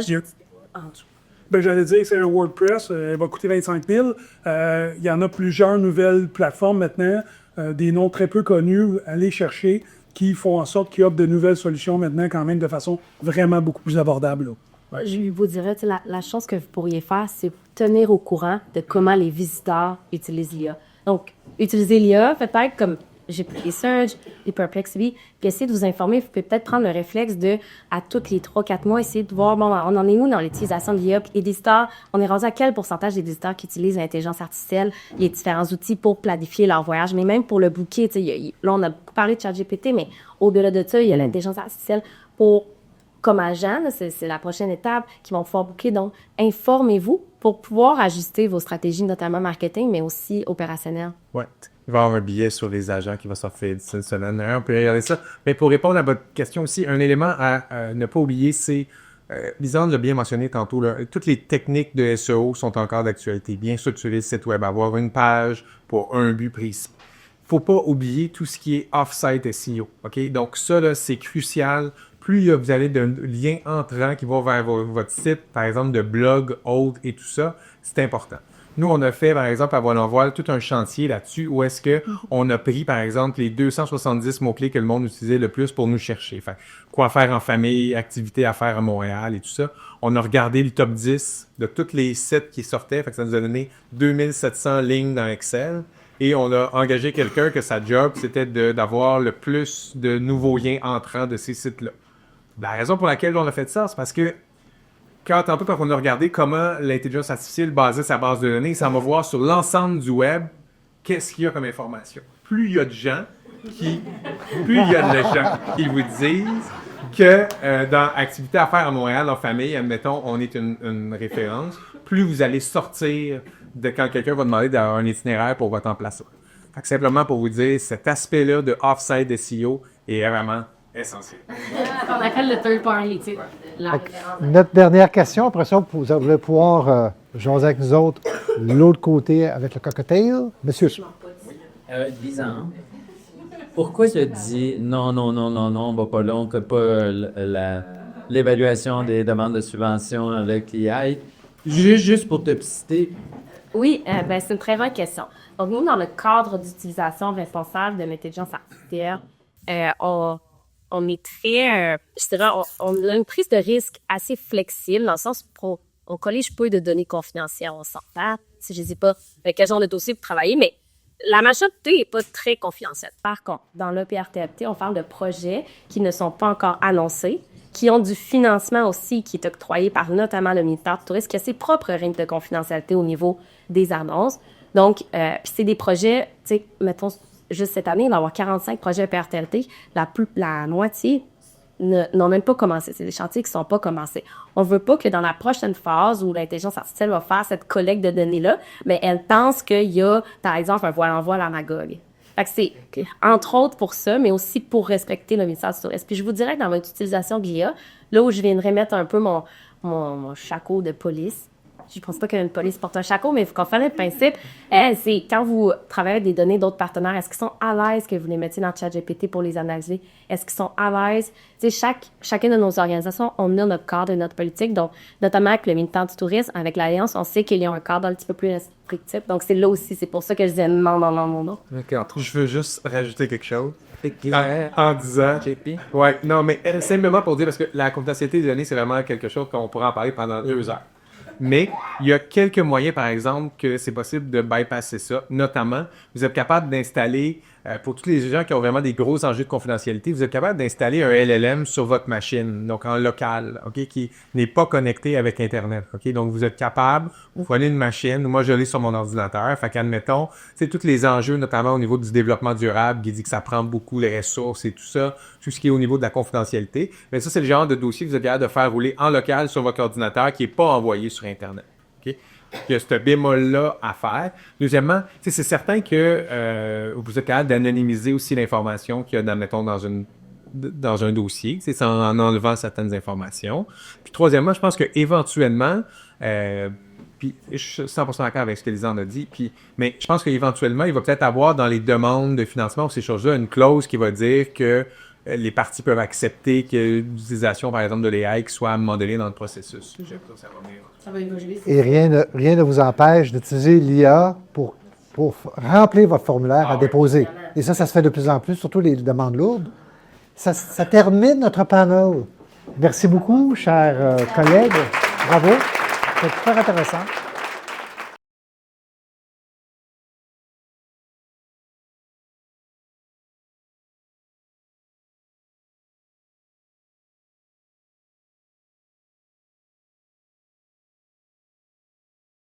j'allais dire que c'est un WordPress, elle va coûter 25 000. Il y en a plusieurs nouvelles plateformes maintenant, des noms très peu connus, allez chercher, qui font en sorte qu'ils offrent de nouvelles solutions maintenant quand même de façon vraiment beaucoup plus abordable. Ouais. Je vous dirais, la chose que vous pourriez faire, c'est tenir au courant de comment les visiteurs utilisent l'IA. Donc, utilisez l'IA, peut-être comme GPT Search, les Perplexity, puis essayez de vous informer. Vous pouvez peut-être prendre le réflexe de, à tous les 3-4 mois, essayer de voir, bon, on en est où dans l'utilisation de l'IA, puis les visiteurs, on est rendu à quel pourcentage des visiteurs qui utilisent l'intelligence artificielle, les différents outils pour planifier leur voyage, mais même pour le booker. Là, on a parlé de ChatGPT, mais au-delà de ça, il y a l'intelligence artificielle pour, comme agent, c'est la prochaine étape, qui vont pouvoir booker. Donc, informez-vous pour pouvoir ajuster vos stratégies, notamment marketing, mais aussi opérationnelles. Ouais. Il va y avoir un billet sur les agents qui va sortir d'ici une semaine. On peut regarder ça. Mais pour répondre à votre question aussi, un élément à ne pas oublier, c'est, Lisanne l'a bien mentionné tantôt, là, toutes les techniques de SEO sont encore d'actualité. Bien structurer le site web, avoir une page pour un but précis. Il ne faut pas oublier tout ce qui est off-site SEO. Okay? Donc ça, là, c'est crucial. Plus vous avez de liens entrants qui vont vers votre site, par exemple de blog, autres et tout ça, c'est important. Nous, on a fait, par exemple, à Voile en Voile, tout un chantier là-dessus où est-ce qu'on a pris, par exemple, les 270 mots-clés que le monde utilisait le plus pour nous chercher. Fait, quoi faire en famille, activités à faire à Montréal et tout ça. On a regardé le top 10 de tous les sites qui sortaient. Fait que ça nous a donné 2700 lignes dans Excel. Et on a engagé quelqu'un que sa job, c'était d'avoir le plus de nouveaux liens entrants de ces sites-là. La raison pour laquelle on a fait ça, c'est parce que quand on a regardé comment l'intelligence artificielle basait sa base de données, ça va voir sur l'ensemble du web qu'est-ce qu'il y a comme information. Plus il y a de gens qui vous disent que dans activité à faire à Montréal en famille, admettons, on est une référence, plus vous allez sortir de quand quelqu'un va demander d'avoir un itinéraire pour votre emplacement. Fait que simplement pour vous dire, cet aspect-là de off-site SEO est vraiment essentiel. On appelle le third party, tu sais. Notre dernière question, après ça, vous allez pouvoir jaser avec nous autres l'autre côté avec le cocktail. Monsieur. 10 ans. Pourquoi je dis non, on va pas là, on ne fait pas l'évaluation des demandes de subvention avec l'IA? Juste pour te citer. Oui, c'est une très bonne question. Donc, nous, dans le cadre d'utilisation responsable de l'intelligence artificielle, on est très, on a une prise de risque assez flexible, dans le sens où on collige peu de données confidentielles, on s'entend. Si je ne sais pas avec quel genre de dossier vous travaillez, mais la majorité n'est pas très confidentielle. Par contre, dans l'EPRTFT, on parle de projets qui ne sont pas encore annoncés, qui ont du financement aussi, qui est octroyé par notamment le ministère du Tourisme, qui a ses propres règles de confidentialité au niveau des annonces. Donc, c'est des projets, tu sais, mettons, juste cette année, il va y avoir 45 projets EPRTFT, la moitié n'ont même pas commencé. C'est des chantiers qui ne sont pas commencés. On ne veut pas que dans la prochaine phase où l'intelligence artificielle va faire cette collecte de données-là, mais elle pense qu'il y a, par exemple, un voile en voile à Magog. Fait que c'est, entre autres, pour ça, mais aussi pour respecter le ministère du Tourisme. Puis je vous dirais que dans votre utilisation de l'IA, là où je viendrais mettre un peu mon shako de police, je pense pas qu'une police porte un shako, mais il faut qu'on fasse le principe. C'est quand vous travaillez avec des données d'autres partenaires, est-ce qu'ils sont à l'aise que vous les mettiez dans ChatGPT pour les analyser? Est-ce qu'ils sont à l'aise? Tu sais, chacune de nos organisations, on a notre cadre et notre politique. Donc, notamment avec le ministère du Tourisme, avec l'Alliance, on sait qu'il y a un cadre un petit peu plus restrictif. Donc, c'est là aussi, c'est pour ça que je disais non. Je veux juste rajouter quelque chose. En disant... Ouais, non, mais simplement pour dire, parce que la confidentialité des données, c'est vraiment quelque chose qu'on pourrait en parler pendant 2 heures. Mais il y a quelques moyens, par exemple, que c'est possible de bypasser ça. Notamment, vous êtes capable d'installer, pour tous les gens qui ont vraiment des gros enjeux de confidentialité, vous êtes capable d'installer un LLM sur votre machine, donc en local, OK, qui n'est pas connecté avec Internet. OK, donc vous êtes capable, vous prenez une machine, moi je l'ai sur mon ordinateur, fait qu'admettons, c'est tous les enjeux, notamment au niveau du développement durable, qui dit que ça prend beaucoup les ressources et tout ça, tout ce qui est au niveau de la confidentialité. Mais ça, c'est le genre de dossier que vous êtes capable de faire rouler en local sur votre ordinateur qui n'est pas envoyé sur Internet. OK? Il y a ce bémol-là à faire. Deuxièmement, c'est certain que vous êtes capable d'anonymiser aussi l'information qu'il y a, mettons, dans un dossier, c'est en enlevant certaines informations. Puis troisièmement, je pense qu'éventuellement, puis je suis 100% d'accord avec ce que Lisanne a dit, mais je pense qu'éventuellement, il va peut-être avoir dans les demandes de financement ou ces choses-là une clause qui va dire que les parties peuvent accepter que l'utilisation, par exemple, de l'AI soit à un moment donné dans le processus. Ça va évoluer. Et rien ne vous empêche d'utiliser l'IA pour remplir votre formulaire à déposer. Et ça se fait de plus en plus, surtout les demandes lourdes. Ça termine notre panel. Merci beaucoup, chers collègues. Bravo. C'était super intéressant.